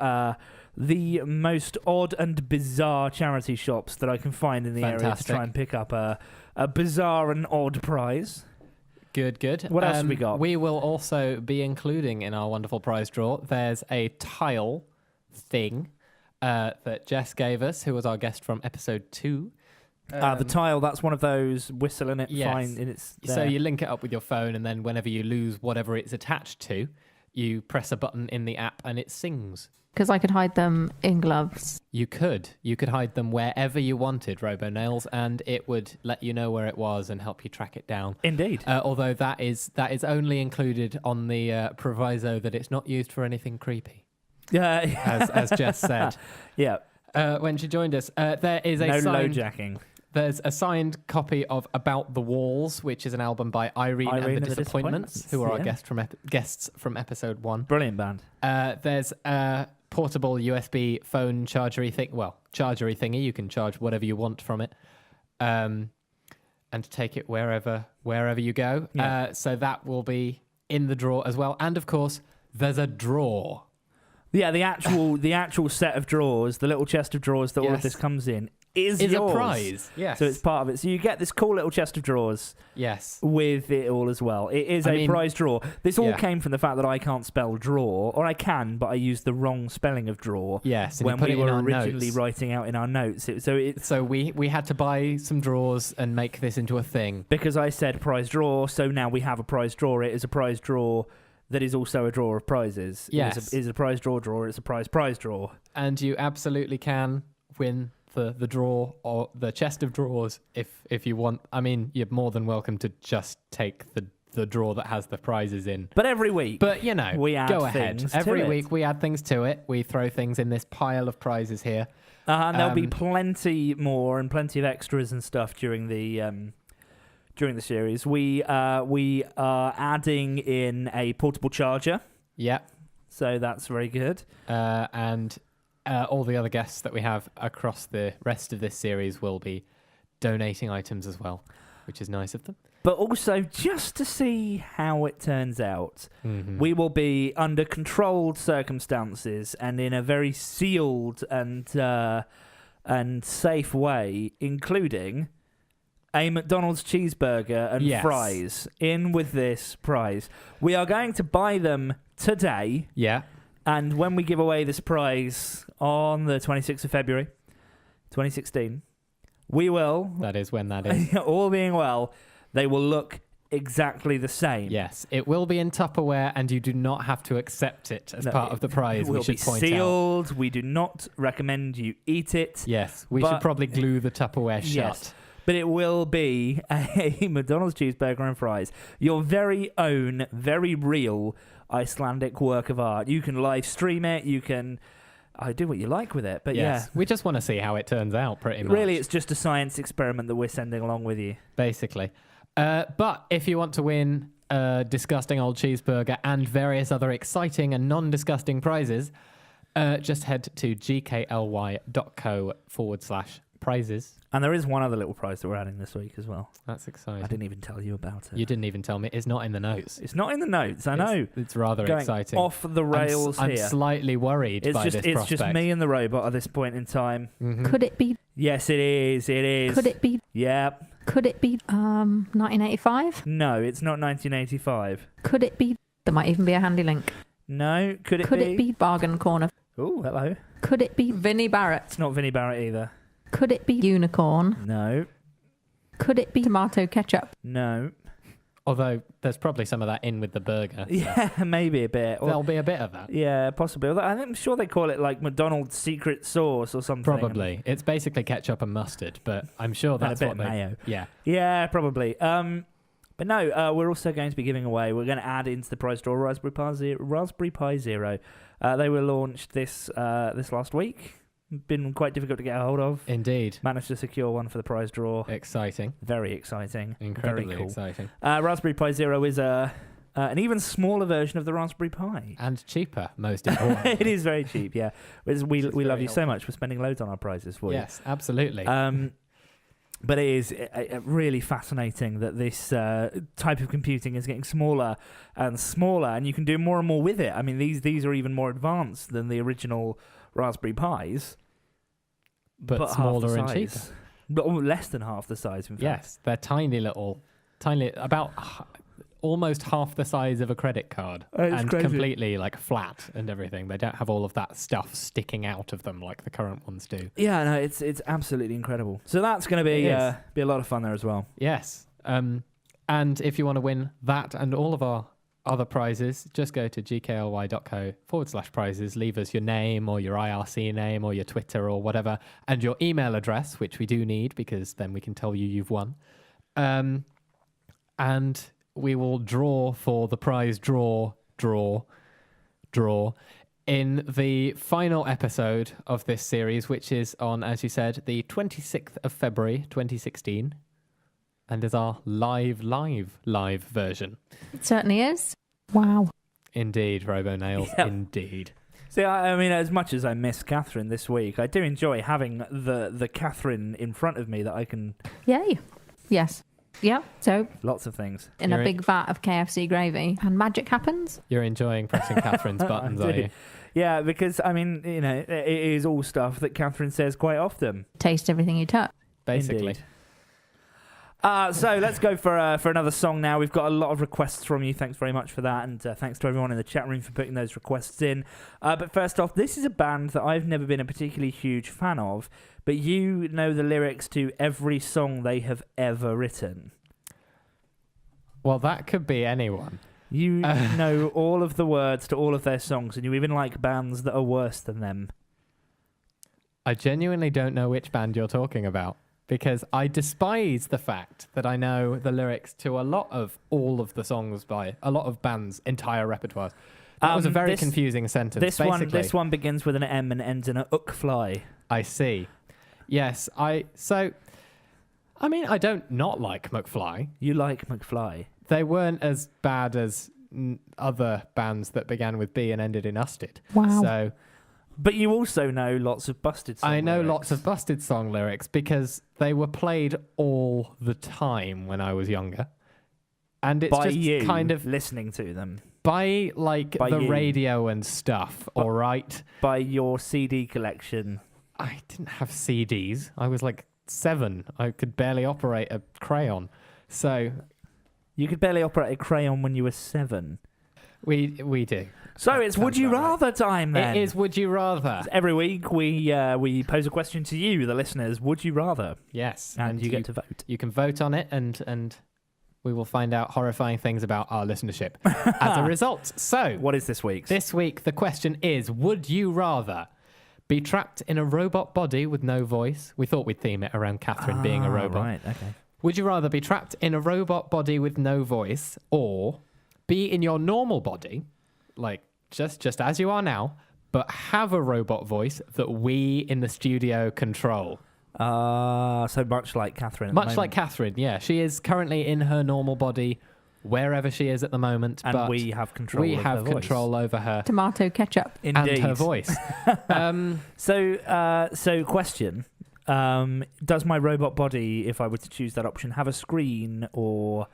most odd and bizarre charity shops that I can find in the area to try and pick up a bizarre and odd prize. Good. What else have we got? We will also be including in our wonderful prize draw, there's a tile thing that Jess gave us, who was our guest from episode 2. The tile, that's one of those whistle in it, yes. fine, and it's there. So you link it up with your phone, and then whenever you lose whatever it's attached to, you press a button in the app and it sings. Because I could hide them in gloves. You could hide them wherever you wanted, RoboNails, and it would let you know where it was and help you track it down. Indeed. Although that is only included on the proviso that it's not used for anything creepy. As Jess said. Yeah. When she joined us, there is no low-jacking. There's a signed copy of About the Walls, which is an album by Irene and the Disappointments, who are our guests from episode 1. Brilliant band. There's a portable USB phone chargery chargery thingy. You can charge whatever you want from it, and take it wherever you go. Yeah. So that will be in the drawer as well. And of course, there's a drawer. Yeah, the actual set of drawers, the little chest of drawers that all of this comes in, is yours. A prize. Yes. So it's part of it. So you get this cool little chest of drawers. Yes. With it all as well. It is a prize drawer. This all came from the fact that I can't spell drawer, or I can, but I used the wrong spelling of drawer. Yes. When we were originally writing out in our notes. So we had to buy some drawers and make this into a thing. Because I said prize drawer, so now we have a prize drawer. It is a prize drawer that is also a drawer of prizes. Yes. It is a prize drawer. It's a prize drawer. And you absolutely can win the drawer or the chest of drawers if you want. I mean, you're more than welcome to just take the drawer that has the prizes in. But every week. But, we add go ahead. Things every to week it. we add things to it. We throw things in this pile of prizes here. And there'll be plenty more and plenty of extras and stuff during the series. We are adding in a portable charger. Yeah. So that's very good. And all the other guests that we have across the rest of this series will be donating items as well, which is nice of them. But also, just to see how it turns out, we will be under controlled circumstances and in a very sealed and safe way, including a McDonald's cheeseburger and fries in with this prize. We are going to buy them today. Yeah. And when we give away this prize on the 26th of February, 2016, we will... That is when that is. All being well, they will look exactly the same. Yes, it will be in Tupperware, and you do not have to accept it as part of the prize. It will be sealed. We do not recommend you eat it. Yes, we should probably glue the Tupperware shut. Yes, but it will be a McDonald's cheeseburger and fries. Your very own, very real Icelandic work of art. You can live stream it. You can do what you like with it. But we just want to see how it turns out, pretty much. Really, it's just a science experiment that we're sending along with you. Basically. But if you want to win a disgusting old cheeseburger and various other exciting and non-disgusting prizes, just head to gkly.co/prizes. And there is one other little prize that we're adding this week as well. That's exciting. I didn't even tell you about it. You didn't even tell me. It's not in the notes. It's not in the notes, I know. It's rather going exciting. Off the rails I'm here. slightly worried by this prospect. It's just me and the robot at this point in time. Mm-hmm. Could it be? Yes, it is. It is. Could it be? Yep. Could it be 1985? No, it's not 1985. Could it be? There might even be a handy link. No. Could Could it be Bargain Corner? Oh, hello. Could it be Vinnie Barrett? It's not Vinnie Barrett either. Could it be Unicorn? No. Could it be Tomato Ketchup? No. Although there's probably some of that in with the burger. So Yeah, maybe a bit. there'll be a bit of that. Yeah, possibly. Although I'm sure they call it like McDonald's secret sauce or something. Probably. It's basically ketchup and mustard, but I'm sure that's and a bit what of mayo. Yeah. Yeah, probably. But no, we're also going to be giving away. We're going to add into the prize draw Raspberry Pi Zero. They were launched this last week. Been quite difficult to get a hold of. Indeed. Managed to secure one for the prize draw. Exciting. Very exciting. Incredibly Very cool. exciting. Raspberry Pi Zero is an even smaller version of the Raspberry Pi. And cheaper, most importantly. It is very cheap, yeah. We love you so helpful. much for spending loads on our prizes for you. Yes, absolutely. But it is really fascinating that this type of computing is getting smaller and smaller, and you can do more and more with it. I mean, these are even more advanced than the original Raspberry Pis. but smaller and cheaper. But less than half the size, in fact. Yes, they're tiny, about almost half the size of a credit card. It's and crazy. completely like flat and everything. They don't have all of that stuff sticking out of them like the current ones do. Yeah, no, it's absolutely incredible. So that's going to be a lot of fun there as well. Yes. And if you want to win that and all of our other prizes, just go to gkly.co/prizes, leave us your name or your IRC name or your Twitter or whatever, and your email address, which we do need because then we can tell you you've won. And we will draw for the prize draw in the final episode of this series, which is on, as you said, the 26th of February 2016, and is our live version. It certainly is. Wow. Indeed, Robo-Nails, Yep. indeed. See, I mean, as much as I miss Katharine this week, I do enjoy having the Katharine in front of me that I can... Yay. Yes. Yeah. So Lots of things. in a big vat of KFC gravy, and magic happens. You're enjoying pressing Katharine's buttons, I are do. you? Yeah, because, I mean, you know, it is all stuff that Katharine says quite often. Taste everything you touch. Basically. Indeed. So let's go for another song now. We've got a lot of requests from you. Thanks very much for that. And thanks to everyone in the chat room for putting those requests in. But first off, this is a band that I've never been a particularly huge fan of, but you know the lyrics to every song they have ever written. Well, that could be anyone. You know all of the words to all of their songs, and you even like bands that are worse than them. I genuinely don't know which band you're talking about, because I despise the fact that I know the lyrics to all of the songs by a lot of bands' entire repertoires. That was a very confusing sentence. This one begins with an M and ends in a ook fly. I see. Yes, I mean, I don't not like McFly. You like McFly. They weren't as bad as other bands that began with B and ended in usted. Wow. So, But you also know lots of Busted song I know lyrics. lots of Busted song lyrics because they were played all the time when I was younger. And it's by just you kind of listening to them. by the you. radio and stuff, all right? By your CD collection. I didn't have CDs. I was like 7. I could barely operate a crayon. So You could barely operate a crayon when you were 7. we do. So it's Would You Rather time then. It is Would You Rather. Every week we pose a question to you, the listeners. Would you rather? Yes. And you get to vote. You can vote on it and we will find out horrifying things about our listenership as a result. So, What is this week's? this week the question is, would you rather be trapped in a robot body with no voice? We thought we'd theme it around Katharine being a robot. Right, okay. Would you rather be trapped in a robot body with no voice, or be in your normal body, like just as you are now, but have a robot voice that we in the studio control? So much like Katharine. Much like Katharine, yeah. She is currently in her normal body, wherever she is at the moment, and but we have control. we of have her voice. control over her Tomato ketchup. Indeed. and her voice. So question: does my robot body, if I were to choose that option, have a screen or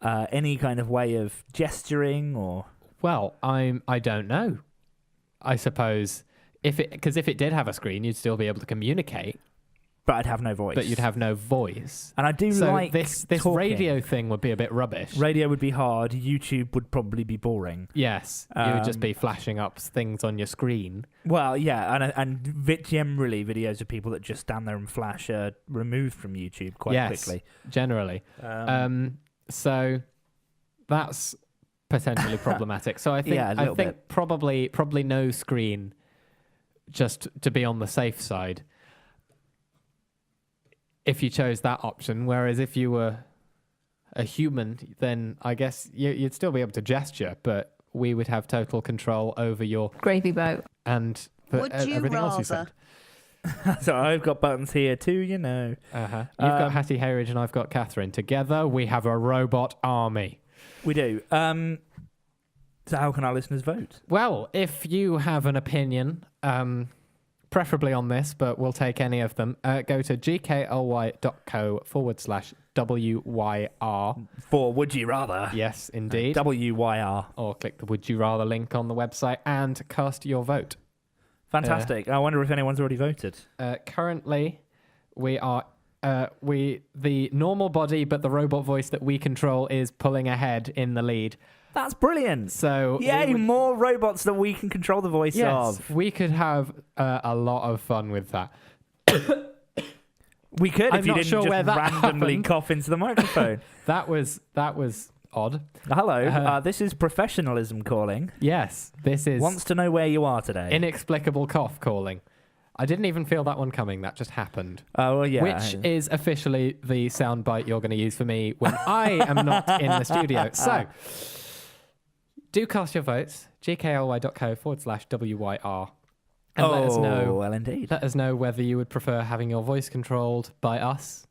any kind of way of gesturing or? Well, I don't know. I suppose if it did have a screen, you'd still be able to communicate. But I'd have no voice. But you'd have no voice. And I do like this talking. radio thing would be a bit rubbish. Radio would be hard. YouTube would probably be boring. Yes, you would just be flashing up things on your screen. Well, yeah, and generally videos of people that just stand there and flash are removed from YouTube quite quickly. Generally. So that's potentially problematic. So I think probably no screen, just to be on the safe side, if you chose that option. Whereas if you were a human, then I guess you'd still be able to gesture, but we would have total control over your gravy boat and everything else you said. So I've got buttons here too, you know. You've got Hattie Hayridge and I've got Katharine. Together we have a robot army. We do. So how can our listeners vote? Well, if you have an opinion, preferably on this, but we'll take any of them, go to gkly.co/WYR. For Would You Rather. Yes, indeed. WYR. Or click the Would You Rather link on the website and cast your vote. Fantastic. I wonder if anyone's already voted. Currently, we are... the normal body, but the robot voice that we control is pulling ahead in the lead. That's brilliant. So yay, more robots that we can control the voice of. We could have a lot of fun with that. We could if you didn't just randomly happened. cough into the microphone. That was odd. Hello, this is professionalism calling. Yes, this is... Wants to know where you are today. Inexplicable cough calling. I didn't even feel that one coming. That just happened. Oh, well, yeah. Which is officially the soundbite you're going to use for me when I am not in the studio. So, do cast your votes. gkly.co/WYR. And let us know. Well, indeed. Let us know whether you would prefer having your voice controlled by us,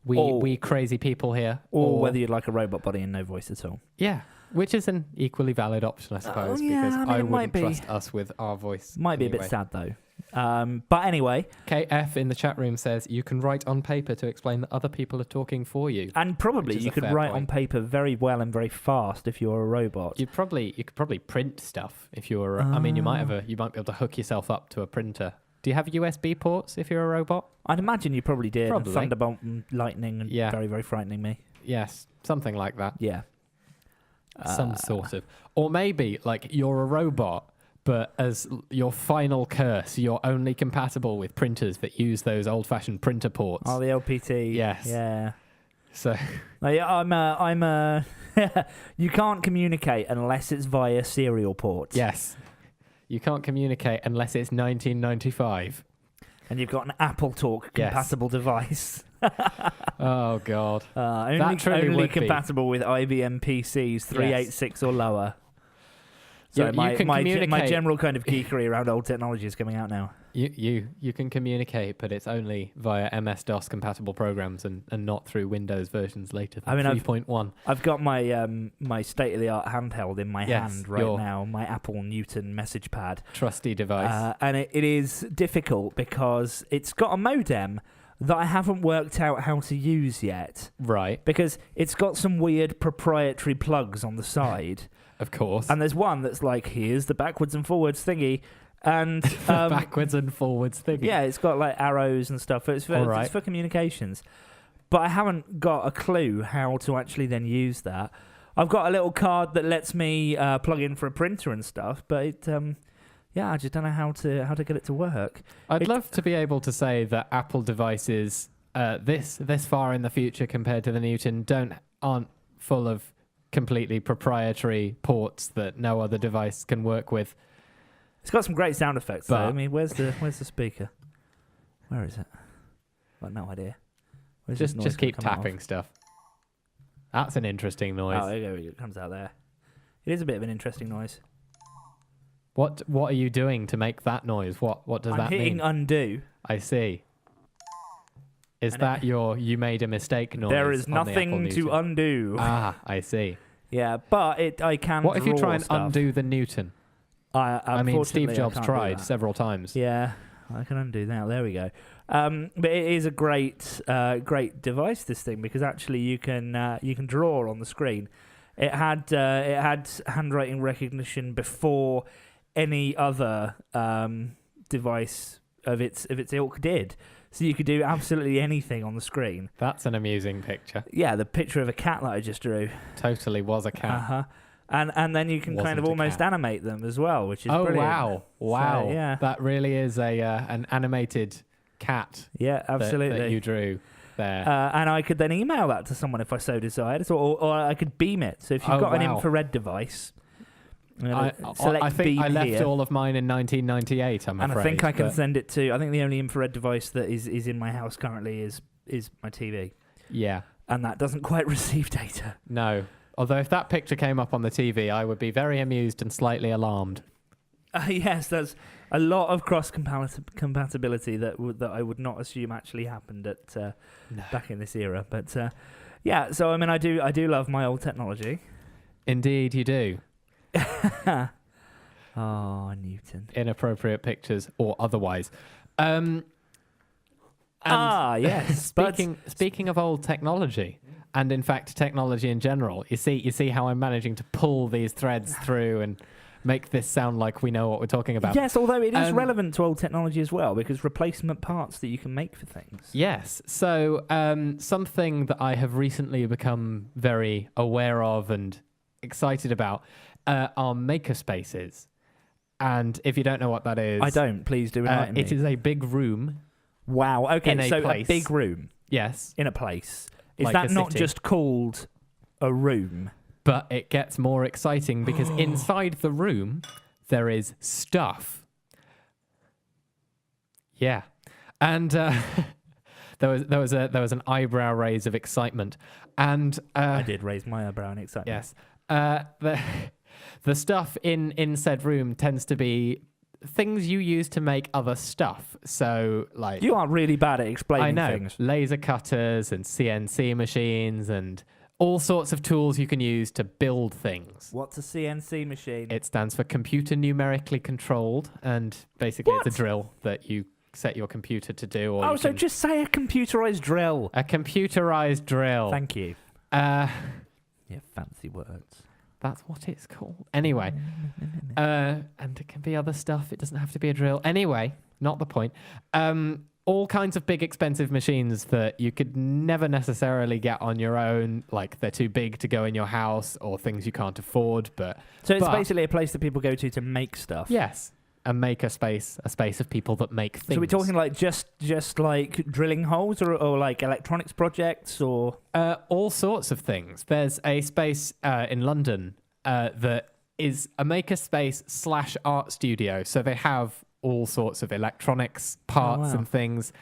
we crazy people here, or whether you'd like a robot body and no voice at all. Yeah, which is an equally valid option, I suppose, because I wouldn't trust us with our voice. Might be a bit sad though. But anyway, KF in the chat room says you can write on paper to explain that other people are talking for you, and probably you could write on paper very well and very fast if you're a robot. You could probably print stuff if you were. I mean, you might be able to hook yourself up to a printer. Do you have USB ports if you're a robot? I'd imagine you probably did. Probably. Thunderbolt and lightning, and very, very frightening me. Yes, something like that. Yeah, some sort of, or maybe like you're a robot. But as your final curse, you're only compatible with printers that use those old-fashioned printer ports. Oh, the LPT. Yes. Yeah. So, I'm you can't communicate unless it's via serial ports. Yes. You can't communicate unless it's 1995. And you've got an Apple Talk compatible device. Oh God. Only compatible with IBM PCs 386 or lower. So my general kind of geekery around old technology is coming out now. You can communicate, but it's only via MS-DOS compatible programs and not through Windows versions later than 3.1. I've got my my state-of-the-art handheld in my hand right now, my Apple Newton message pad. Trusty device. And it is difficult because it's got a modem that I haven't worked out how to use yet. Right. Because it's got some weird proprietary plugs on the side. Of course. And there's one that's like, here's the backwards and forwards thingy. And backwards and forwards thingy. Yeah, it's got like arrows and stuff. It's for communications. But I haven't got a clue how to actually then use that. I've got a little card that lets me plug in for a printer and stuff, but it, I just don't know how to get it to work. I'd love to be able to say that Apple devices this far in the future compared to the Newton aren't full of completely proprietary ports that no other device can work with. It's got some great sound effects though. I mean, where's the speaker? Where is it? I've no idea. Just keep tapping stuff. That's an interesting noise. Oh, there we go. It comes out there. It is a bit of an interesting noise. What are you doing to make that noise? What does that mean? I'm hitting undo. I see. Is that you made a mistake noise? There is nothing to undo. Ah, I see. Yeah, but I can. What if you try and stuff. Undo the Newton? I mean, Steve Jobs tried several times. Yeah, I can undo that. There we go. But it is a great device, this thing, because actually you can draw on the screen. It had handwriting recognition before any other device of its ilk did. So you could do absolutely anything on the screen. That's an amusing picture. Yeah, the picture of a cat that I just drew. Totally was a cat. Uh-huh. And then you can kind of almost animate them as well, which is brilliant. Wow. So, yeah. That really is an animated cat. Yeah, absolutely. That you drew there. And I could then email that to someone if I so desired, or I could beam it. So if you've got an infrared device, I think I left all of mine in 1998, I'm afraid. And I think I can send it to... I think the only infrared device that is in my house currently is my TV. Yeah. And that doesn't quite receive data. No. Although if that picture came up on the TV, I would be very amused and slightly alarmed. Yes, there's a lot of cross-compatibility that I would not assume actually happened back in this era. But yeah, so I mean, I do love my old technology. Indeed, you do. Oh, Newton. Inappropriate pictures or otherwise. Yes. Speaking of old technology, and in fact technology in general, you see how I'm managing to pull these threads through and make this sound like we know what we're talking about. Yes, although it is relevant to old technology as well, because replacement parts that you can make for things. Yes. So something that I have recently become very aware of and excited about are makerspaces. And if you don't know what that is... I don't. Please do enlighten me. It is a big room. Wow. Okay, so place. A big room. Yes. In a place. Is like that a not city. just called a room? But it gets more exciting because inside the room there is stuff. Yeah. And there was an eyebrow raise of excitement. And I did raise my eyebrow in excitement. Yes. The stuff in said room tends to be things you use to make other stuff. So, like... You are really bad at explaining things. Laser cutters and CNC machines and all sorts of tools you can use to build things. What's a CNC machine? It stands for computer numerically controlled, and basically it's a drill that you set your computer to do. Or so just say a computerized drill. A computerized drill. Thank you. Yeah, fancy words. That's what it's called. Anyway, and it can be other stuff. It doesn't have to be a drill. Anyway, not the point. All kinds of big, expensive machines that you could never necessarily get on your own. Like they're too big to go in your house, or things you can't afford. So it's basically a place that people go to make stuff. Yes, a makerspace, a space of people that make things. So we're talking like just like drilling holes, or like electronics projects, or all sorts of things. There's a space in London that is a makerspace / art studio. So they have all sorts of electronics parts and things.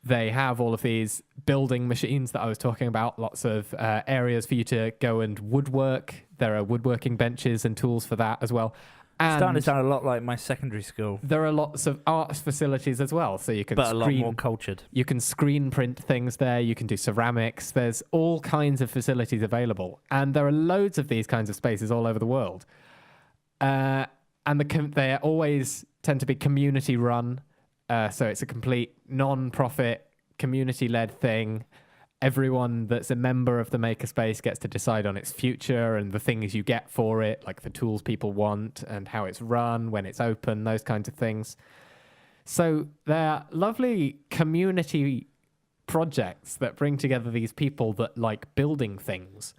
They have all of these building machines that I was talking about, lots of areas for you to go and woodwork. There are woodworking benches and tools for that as well. And starting to sound a lot like my secondary school. There are lots of art facilities as well, so you can a lot more cultured. You can screen print things there. You can do ceramics. There's all kinds of facilities available, and there are loads of these kinds of spaces all over the world. And they always tend to be community run, so it's a complete non-profit, community-led thing. Everyone that's a member of the makerspace gets to decide on its future and the things you get for it, like the tools people want and how it's run, when it's open, those kinds of things. So they're lovely community projects that bring together these people that like building things,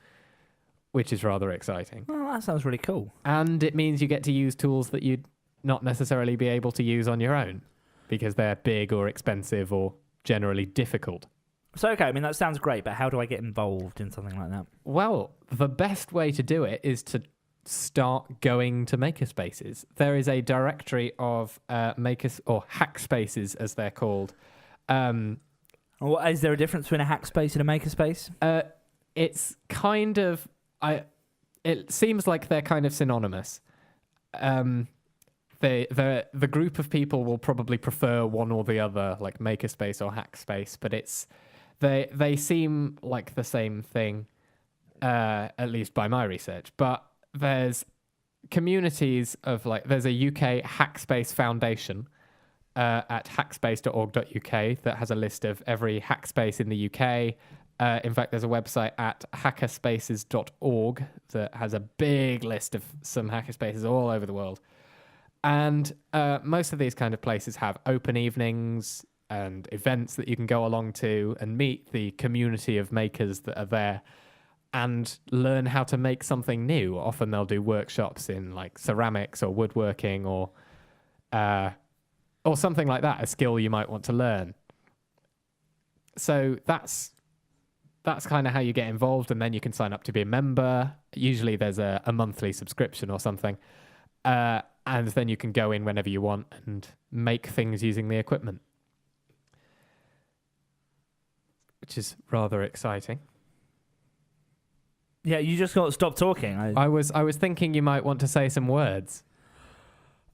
which is rather exciting. Oh, that sounds really cool. And it means you get to use tools that you'd not necessarily be able to use on your own because they're big or expensive or generally difficult. So, okay, I mean, that sounds great, but how do I get involved in something like that? Well, the best way to do it is to start going to makerspaces. There is a directory of makers or hack spaces, as they're called. Is there a difference between a hack space and a makerspace? It's kind of... It seems like they're kind of synonymous. The group of people will probably prefer one or the other, like makerspace or hack space, but they seem like the same thing, at least by my research. But there's communities of there's a UK Hackspace Foundation at hackspace.org.uk that has a list of every hackspace in the UK. In fact, there's a website at hackerspaces.org that has a big list of some hackerspaces all over the world. And most of these kind of places have open evenings and events that you can go along to and meet the community of makers that are there and learn how to make something new. Often they'll do workshops in like ceramics or woodworking or something like that, a skill you might want to learn. So that's kind of how you get involved, and then you can sign up to be a member. Usually there's a monthly subscription or something. And then you can go in whenever you want and make things using the equipment, which is rather exciting. Yeah, you just got to stop talking. I was thinking you might want to say some words.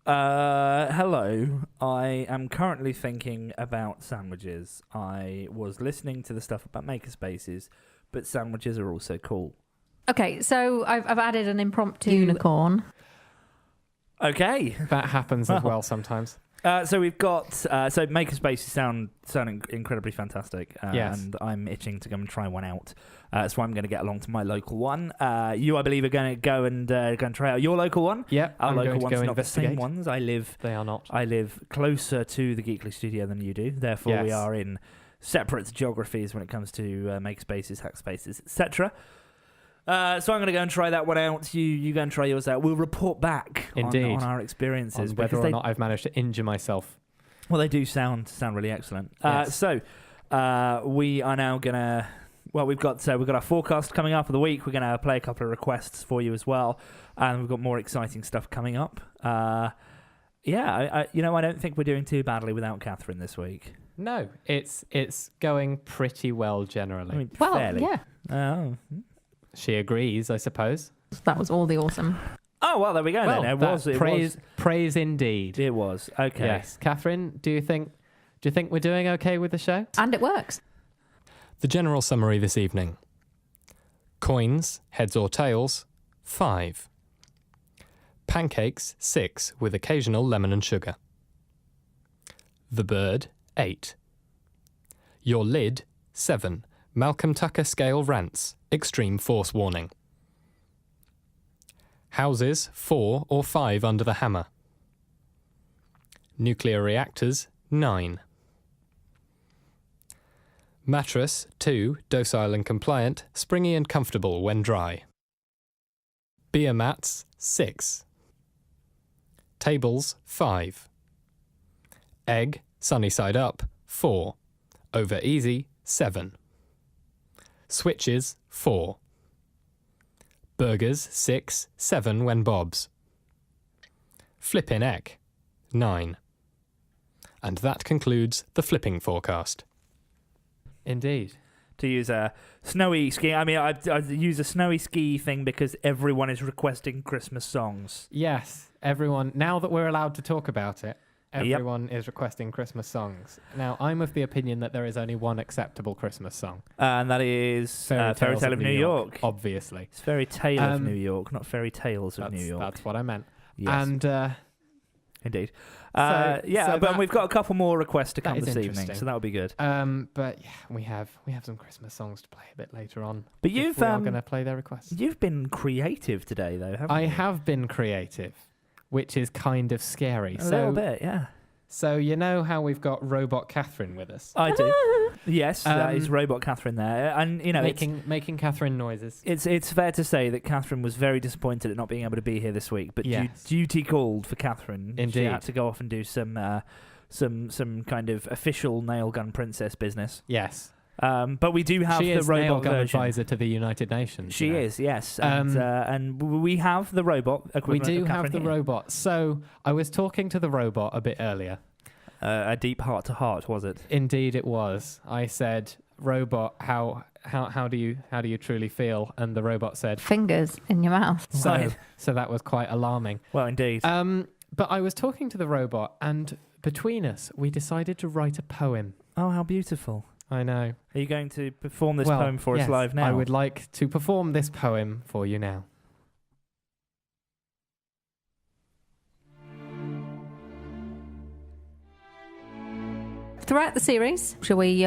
Hello. I am currently thinking about sandwiches. I was listening to the stuff about makerspaces, but sandwiches are also cool. Okay, so I've added an impromptu unicorn. Okay. That happens as well sometimes. So we've got so makerspaces sound incredibly fantastic, yes. And I'm itching to go and try one out. So I'm going to get along to my local one. You, I believe, are going to go and try out your local one. Yeah, our I'm local going to one's go not investigate. the same ones. They are not. I live closer to the Geekly studio than you do. Therefore, yes. We are in separate geographies when it comes to makerspaces, hack spaces, etc. So I'm going to go and try that one out. You go and try yours out. We'll report back on our experiences. On whether or not I've managed to injure myself. Well, they do sound really excellent. Yes. So we are now going to... Well, we've got our forecast coming up for the week. We're going to play a couple of requests for you as well. And we've got more exciting stuff coming up. I don't think we're doing too badly without Katharine this week. No, it's going pretty well generally. I mean, Well, fairly. yeah. Oh. She agrees, I suppose. That was all the awesome. Oh, well, there we go. Well, then. It praise indeed. It was. Okay. Yes. Katharine, do you think we're doing okay with the show? And it works. The general summary this evening. Coins, heads or tails, 5. Pancakes, 6, with occasional lemon and sugar. The bird, 8. Your lid, 7. Malcolm Tucker scale rants, extreme force warning. Houses, 4 or 5 under the hammer. Nuclear reactors, 9. Mattress, 2, docile and compliant, springy and comfortable when dry. Beer mats, 6. Tables, 5. Egg, sunny side up, 4. Over easy, 7. Switches, 4. Burgers, 6, 7 when bobs. Flippin' egg, 9. And that concludes the flipping forecast. Indeed. To use a snowy ski. I mean, I use a snowy ski thing because everyone is requesting Christmas songs. Yes, everyone. Now that we're allowed to talk about it, everyone is requesting Christmas songs. Now, I'm of the opinion that there is only one acceptable Christmas song. And that is Fairy Tale of New York. Obviously. It's Fairy Tale of New York, not Fairy Tales of New York. That's what I meant. Yes. And... Indeed. So but we've got a couple more requests to come that this is evening, interesting. so that'll be good. But yeah, we have some Christmas songs to play a bit later on. But we are going to play their requests. You've been creative today, though, haven't you? I have been creative, which is kind of scary. A little bit, yeah. So you know how we've got Robot Katharine with us? I do. Yes, that is Robot Katharine there, and you know, making Katharine noises. It's fair to say that Katharine was very disappointed at not being able to be here this week, but yes. duty called for Katharine. Indeed, she had to go off and do some kind of official nail gun princess business. Yes. But we do have the robot nail gun version. Advisor to the United Nations. She is, yes, and we have the robot equivalent. We do of have the here. robot. So I was talking to the robot a bit earlier. A deep heart to heart, was it? Indeed, it was. I said, "Robot, how do you truly feel?" And the robot said, "Fingers in your mouth." So that was quite alarming. Well, indeed. But I was talking to the robot, and between us, we decided to write a poem. Oh, how beautiful! I know. Are you going to perform this poem for us live now? I would like to perform this poem for you now. Throughout the series, shall we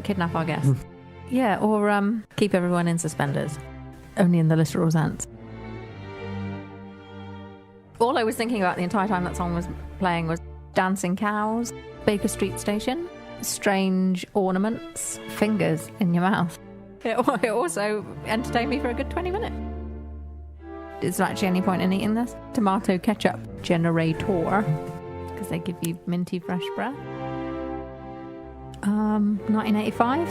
kidnap our guest? Yeah, or keep everyone in suspenders? Only in the literal sense. All I was thinking about the entire time that song was playing was dancing cows, Baker Street Station, strange ornaments, fingers in your mouth. It also entertained me for a good 20 minutes. Is there actually any point in eating this? Tomato ketchup generator, because they give you minty fresh breath. 1985.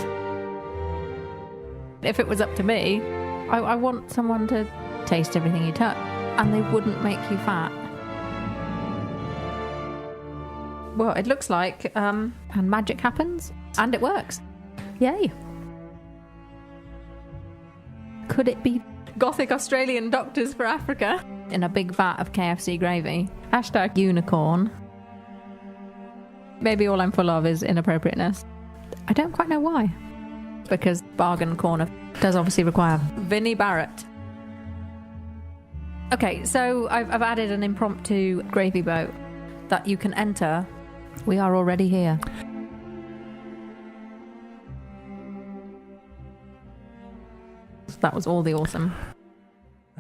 If it was up to me, I want someone to taste everything you touch, and they wouldn't make you fat. Well, it looks like, and magic happens, and it works. Yay. Could it be Gothic Australian doctors for Africa? In a big vat of KFC gravy. Hashtag unicorn. Maybe all I'm full of is inappropriateness. I don't quite know why. Because Bargain Corner does obviously require Vinnie Barrett. Okay, so I've added an impromptu gravy boat that you can enter. We are already here. That was all the awesome.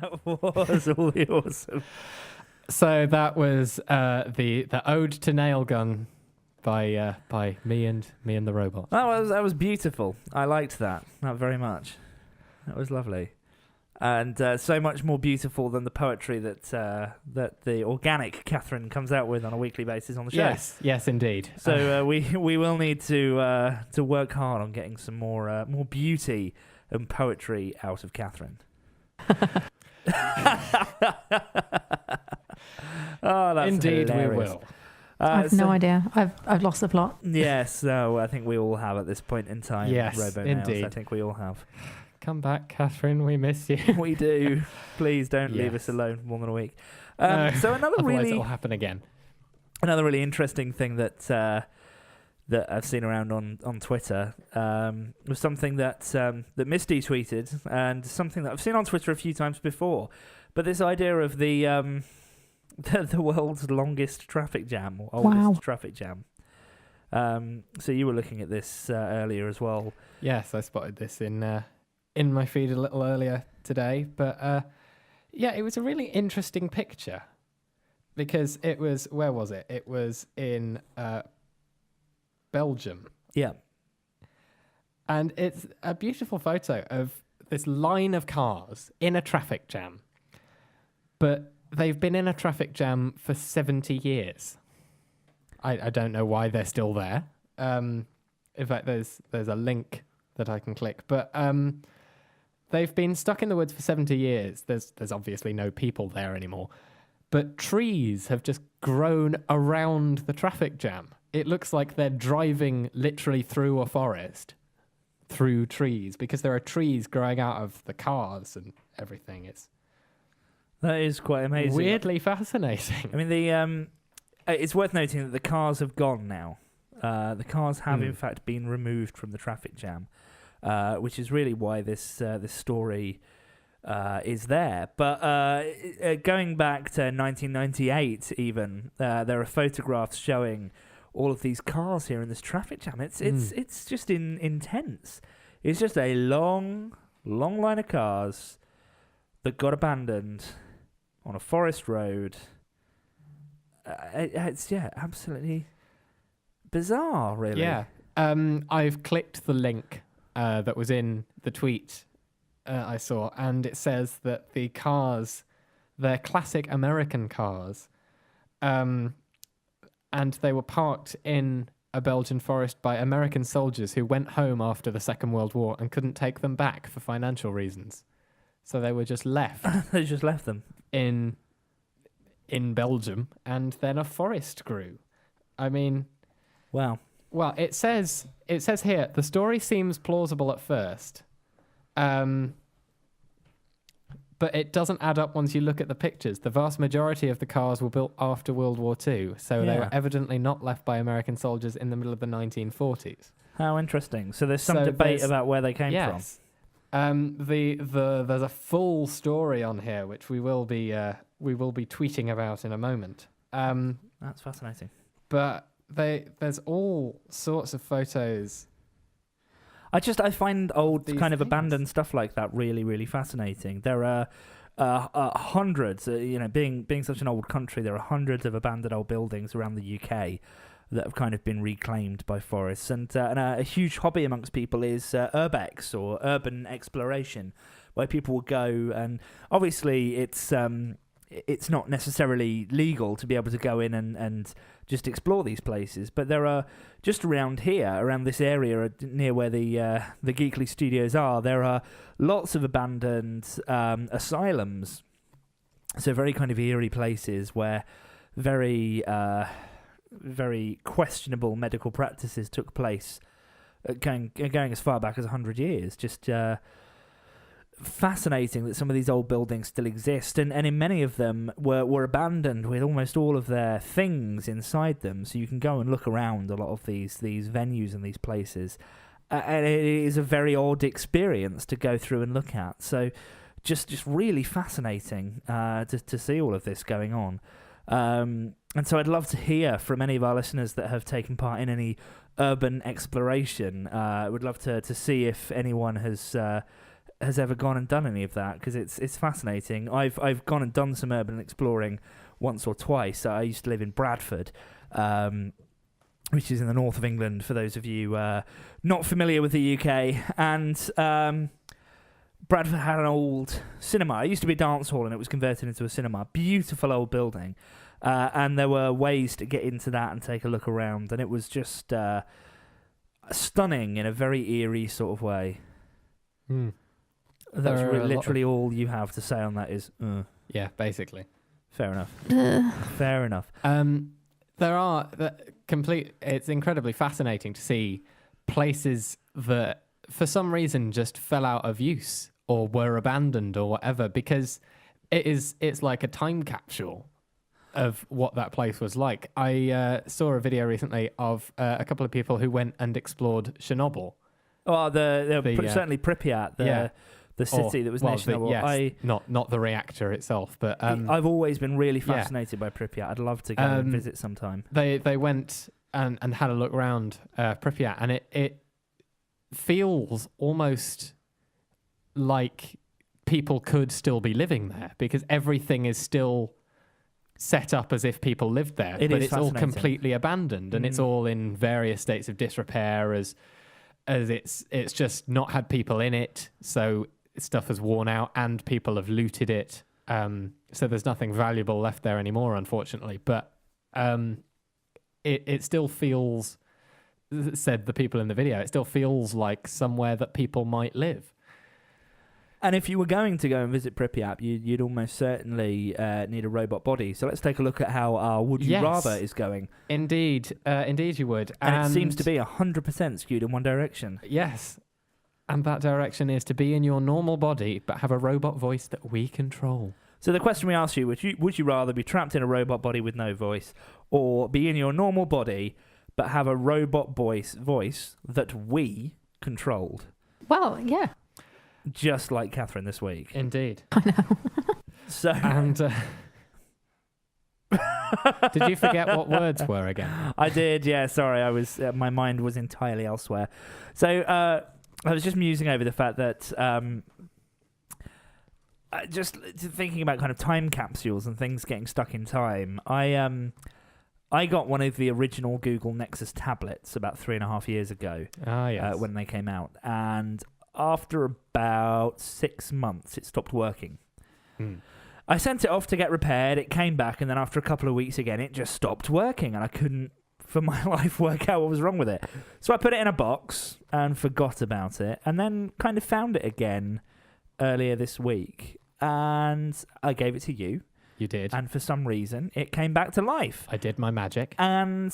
That was all the awesome. So that was the Ode to Nail Gun by me and the robot. That was beautiful. I liked that very much. That was lovely, and so much more beautiful than the poetry that the organic Katharine comes out with on a weekly basis on the show. Yes, indeed. So we will need to work hard on getting some more beauty and poetry out of Katharine. Oh, that's indeed hilarious. We will. I have no idea. I've lost the plot. Yes, no, I think we all have at this point in time. Yes, Robo indeed. Nails, I think we all have. Come back, Katharine. We miss you. We do. Please don't leave us alone more than a week. No, so otherwise it'll happen again. Another really interesting thing that I've seen around on Twitter was something that Misty tweeted, and something that I've seen on Twitter a few times before. But this idea of the world's longest traffic jam, or oldest traffic jam. So you were looking at this earlier as well. Yes, I spotted this in my feed a little earlier today. But it was a really interesting picture because it was, where was it? It was in Belgium. Yeah. And it's a beautiful photo of this line of cars in a traffic jam. But they've been in a traffic jam for 70 years. I don't know why they're still there. In fact, there's a link that I can click. But they've been stuck in the woods for 70 years. There's obviously no people there anymore. But trees have just grown around the traffic jam. It looks like they're driving literally through a forest, through trees, because there are trees growing out of the cars and everything. That is quite amazing. Weirdly fascinating. I mean, it's worth noting that the cars have gone now. The cars have, in fact, been removed from the traffic jam, which is really why this story is there. But going back to 1998, even there are photographs showing all of these cars here in this traffic jam. It's just intense. It's just a long line of cars that got abandoned on a forest road. It's absolutely bizarre, really. Yeah. I've clicked the link that was in the tweet I saw, and it says that the cars, they're classic American cars, and they were parked in a Belgian forest by American soldiers who went home after the Second World War and couldn't take them back for financial reasons. So they were just left. They just left them in Belgium, and then a forest grew. I mean, wow. Well, it says here, the story seems plausible at first, but it doesn't add up once you look at the pictures. The vast majority of the cars were built after World War II, so they were evidently not left by American soldiers in the middle of the 1940s. How interesting. So there's some debate about where they came from. There's a full story on here, which we will be tweeting about in a moment. That's fascinating. But there's all sorts of photos. I find old kind of abandoned stuff like that really, really fascinating. There are hundreds. Being such an old country, there are hundreds of abandoned old buildings around the UK that have kind of been reclaimed by forests. And a huge hobby amongst people is urbex, or urban exploration, where people will go, and obviously it's not necessarily legal to be able to go in and just explore these places, but there are, just around here, around this area near where the Geekly studios are, there are lots of abandoned asylums. So very kind of eerie places where very questionable medical practices took place, going as far back as 100 years. Just fascinating that some of these old buildings still exist, and in many of them were abandoned with almost all of their things inside them. So you can go and look around a lot of these venues and these places, and it is a very odd experience to go through and look at. So just really fascinating to see all of this going on. And so I'd love to hear from any of our listeners that have taken part in any urban exploration. I would love to see if anyone has ever gone and done any of that, because it's fascinating. I've gone and done some urban exploring once or twice. I used to live in Bradford, which is in the north of England, for those of you not familiar with the UK. And Bradford had an old cinema. It used to be a dance hall, and it was converted into a cinema. Beautiful old building. And there were ways to get into that and take a look around. And it was just stunning in a very eerie sort of way. That's literally all you have to say on that is... Yeah, basically. Fair enough. Fair enough. It's incredibly fascinating to see places that, for some reason, just fell out of use or were abandoned or whatever, because it's like a time capsule of what that place was like. I saw a video recently of a couple of people who went and explored Chernobyl. Oh, certainly Pripyat, the city that was near Chernobyl. Not the reactor itself, but I've always been really fascinated by Pripyat. I'd love to go and visit sometime. They went and had a look around Pripyat, and it feels almost like people could still be living there, because everything is still set up as if people lived there, but it's all completely abandoned, and it's all in various states of disrepair as it's just not had people in it, so stuff has worn out and people have looted it, so there's nothing valuable left there anymore, unfortunately. But it still feels, said the people in the video, it still feels like somewhere that people might live. And if you were going to go and visit Pripyat, you'd almost certainly need a robot body. So let's take a look at how our Would You Rather is going. Indeed you would. And it seems to be 100% skewed in one direction. Yes. And that direction is to be in your normal body, but have a robot voice that we control. So the question we asked you, would you rather be trapped in a robot body with no voice, or be in your normal body, but have a robot voice that we controlled? Well, yeah. Just like Katharine this week. Indeed. I know. So, and did you forget what words were again? I did, yeah. Sorry, I was. My mind was entirely elsewhere. So I was just musing over the fact that just thinking about kind of time capsules and things getting stuck in time. I got one of the original Google Nexus tablets about 3.5 years ago. Yes. When they came out, and after about 6 months, it stopped working. I sent it off to get repaired. It came back, and then after a couple of weeks again, it just stopped working, and I couldn't, for my life, work out what was wrong with it. So I put it in a box and forgot about it, and then kind of found it again earlier this week, and I gave it to you. You did. And for some reason, it came back to life. I did my magic. And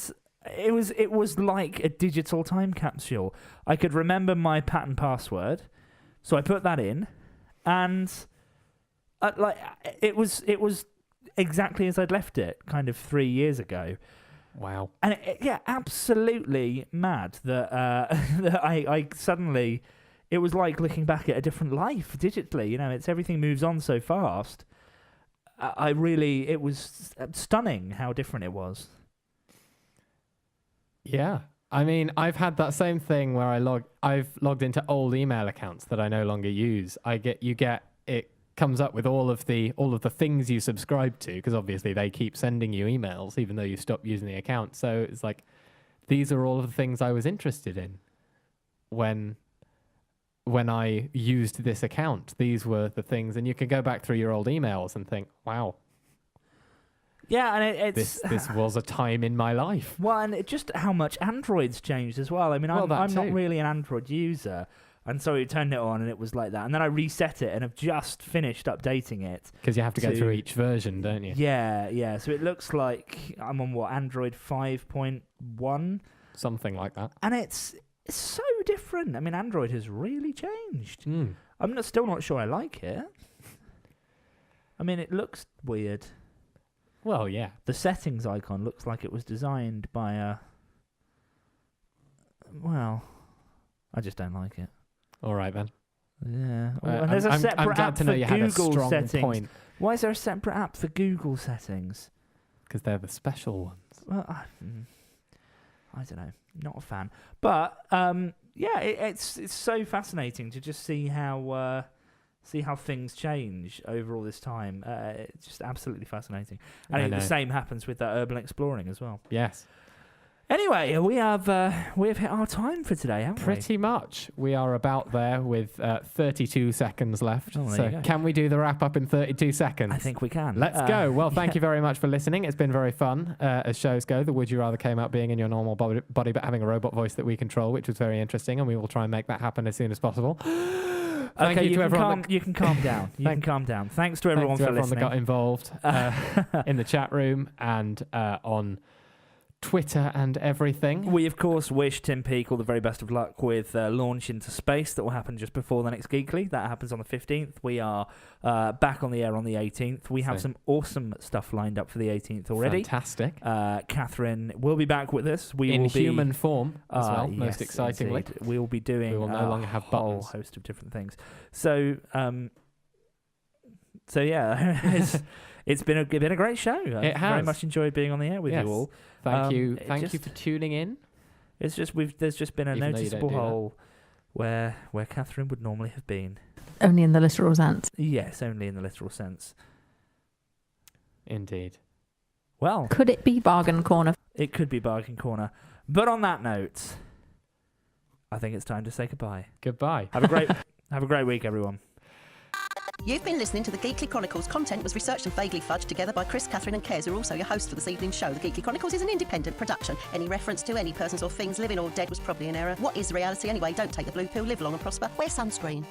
it was like a digital time capsule. I could remember my pattern password, so I put that in, and it was exactly as I'd left it, kind of 3 years ago. Wow. And absolutely mad that that I suddenly, it was like looking back at a different life digitally. You know, it's everything moves on so fast. It was stunning how different it was. Yeah. I mean, I've had that same thing where I've logged into old email accounts that I no longer use. It comes up with all of the things you subscribe to, because obviously they keep sending you emails even though you stop using the account. So it's like, these are all of the things I was interested in when I used this account. These were the things, and you can go back through your old emails and think, wow. Yeah, and it's... This was a time in my life. Well, and just how much Android's changed as well. I mean, I'm not really an Android user, and so I turned it on and it was like that. And then I reset it and have just finished updating it. Because you have to go through each version, don't you? Yeah. So it looks like I'm on, Android 5.1? Something like that. And it's so different. I mean, Android has really changed. I'm still not sure I like it. I mean, it looks weird. Well, yeah. The settings icon looks like it was designed by a... Well, I just don't like it. All right, then. Yeah. And there's a separate I'm glad app to know for you had a Google strong settings. point. Why is there a separate app for Google settings? Because they're the special ones. Well, I don't know. Not a fan. But, it's so fascinating to just see how things change over all this time. It's just absolutely fascinating. And the same happens with urban exploring as well. Yes. Anyway, we have hit our time for today, haven't we? Pretty much. We are about there with 32 seconds left. Oh, so can we do the wrap up in 32 seconds? I think we can. Let's go. Well, thank you very much for listening. It's been very fun as shows go. The Would You Rather came out being in your normal body but having a robot voice that we control, which was very interesting, and we will try and make that happen as soon as possible. Okay, you can calm down. You can calm down. Thanks to everyone for listening. That got involved in the chat room and on Twitter and everything. We, of course, wish Tim Peake all the very best of luck with launch into space that will happen just before the next Geekly. That happens on the 15th. We are back on the air on the 18th. We have some awesome stuff lined up for the 18th already. Fantastic. Katharine will be back with us. We in will human form as well, yes, most excitingly. Indeed. We will be doing we will no longer have a whole buttons. host of different things. So yeah, it's been a great show. It has. Very much enjoyed being on the air with you all. Thank you for tuning in. It's just there's just been a noticeable hole where Katharine would normally have been. Only in the literal sense. Yes, only in the literal sense. Indeed. Well, could it be Bargain Corner? It could be Bargain Corner. But on that note, I think it's time to say goodbye. Goodbye. Have a great week, everyone. You've been listening to the Geekly Chronicles. Content was researched and vaguely fudged together by Chris, Katharine and Kez, who are also your hosts for this evening's show. The Geekly Chronicles is an independent production. Any reference to any persons or things living or dead was probably an error. What is reality anyway? Don't take the blue pill, live long and prosper. Wear sunscreen.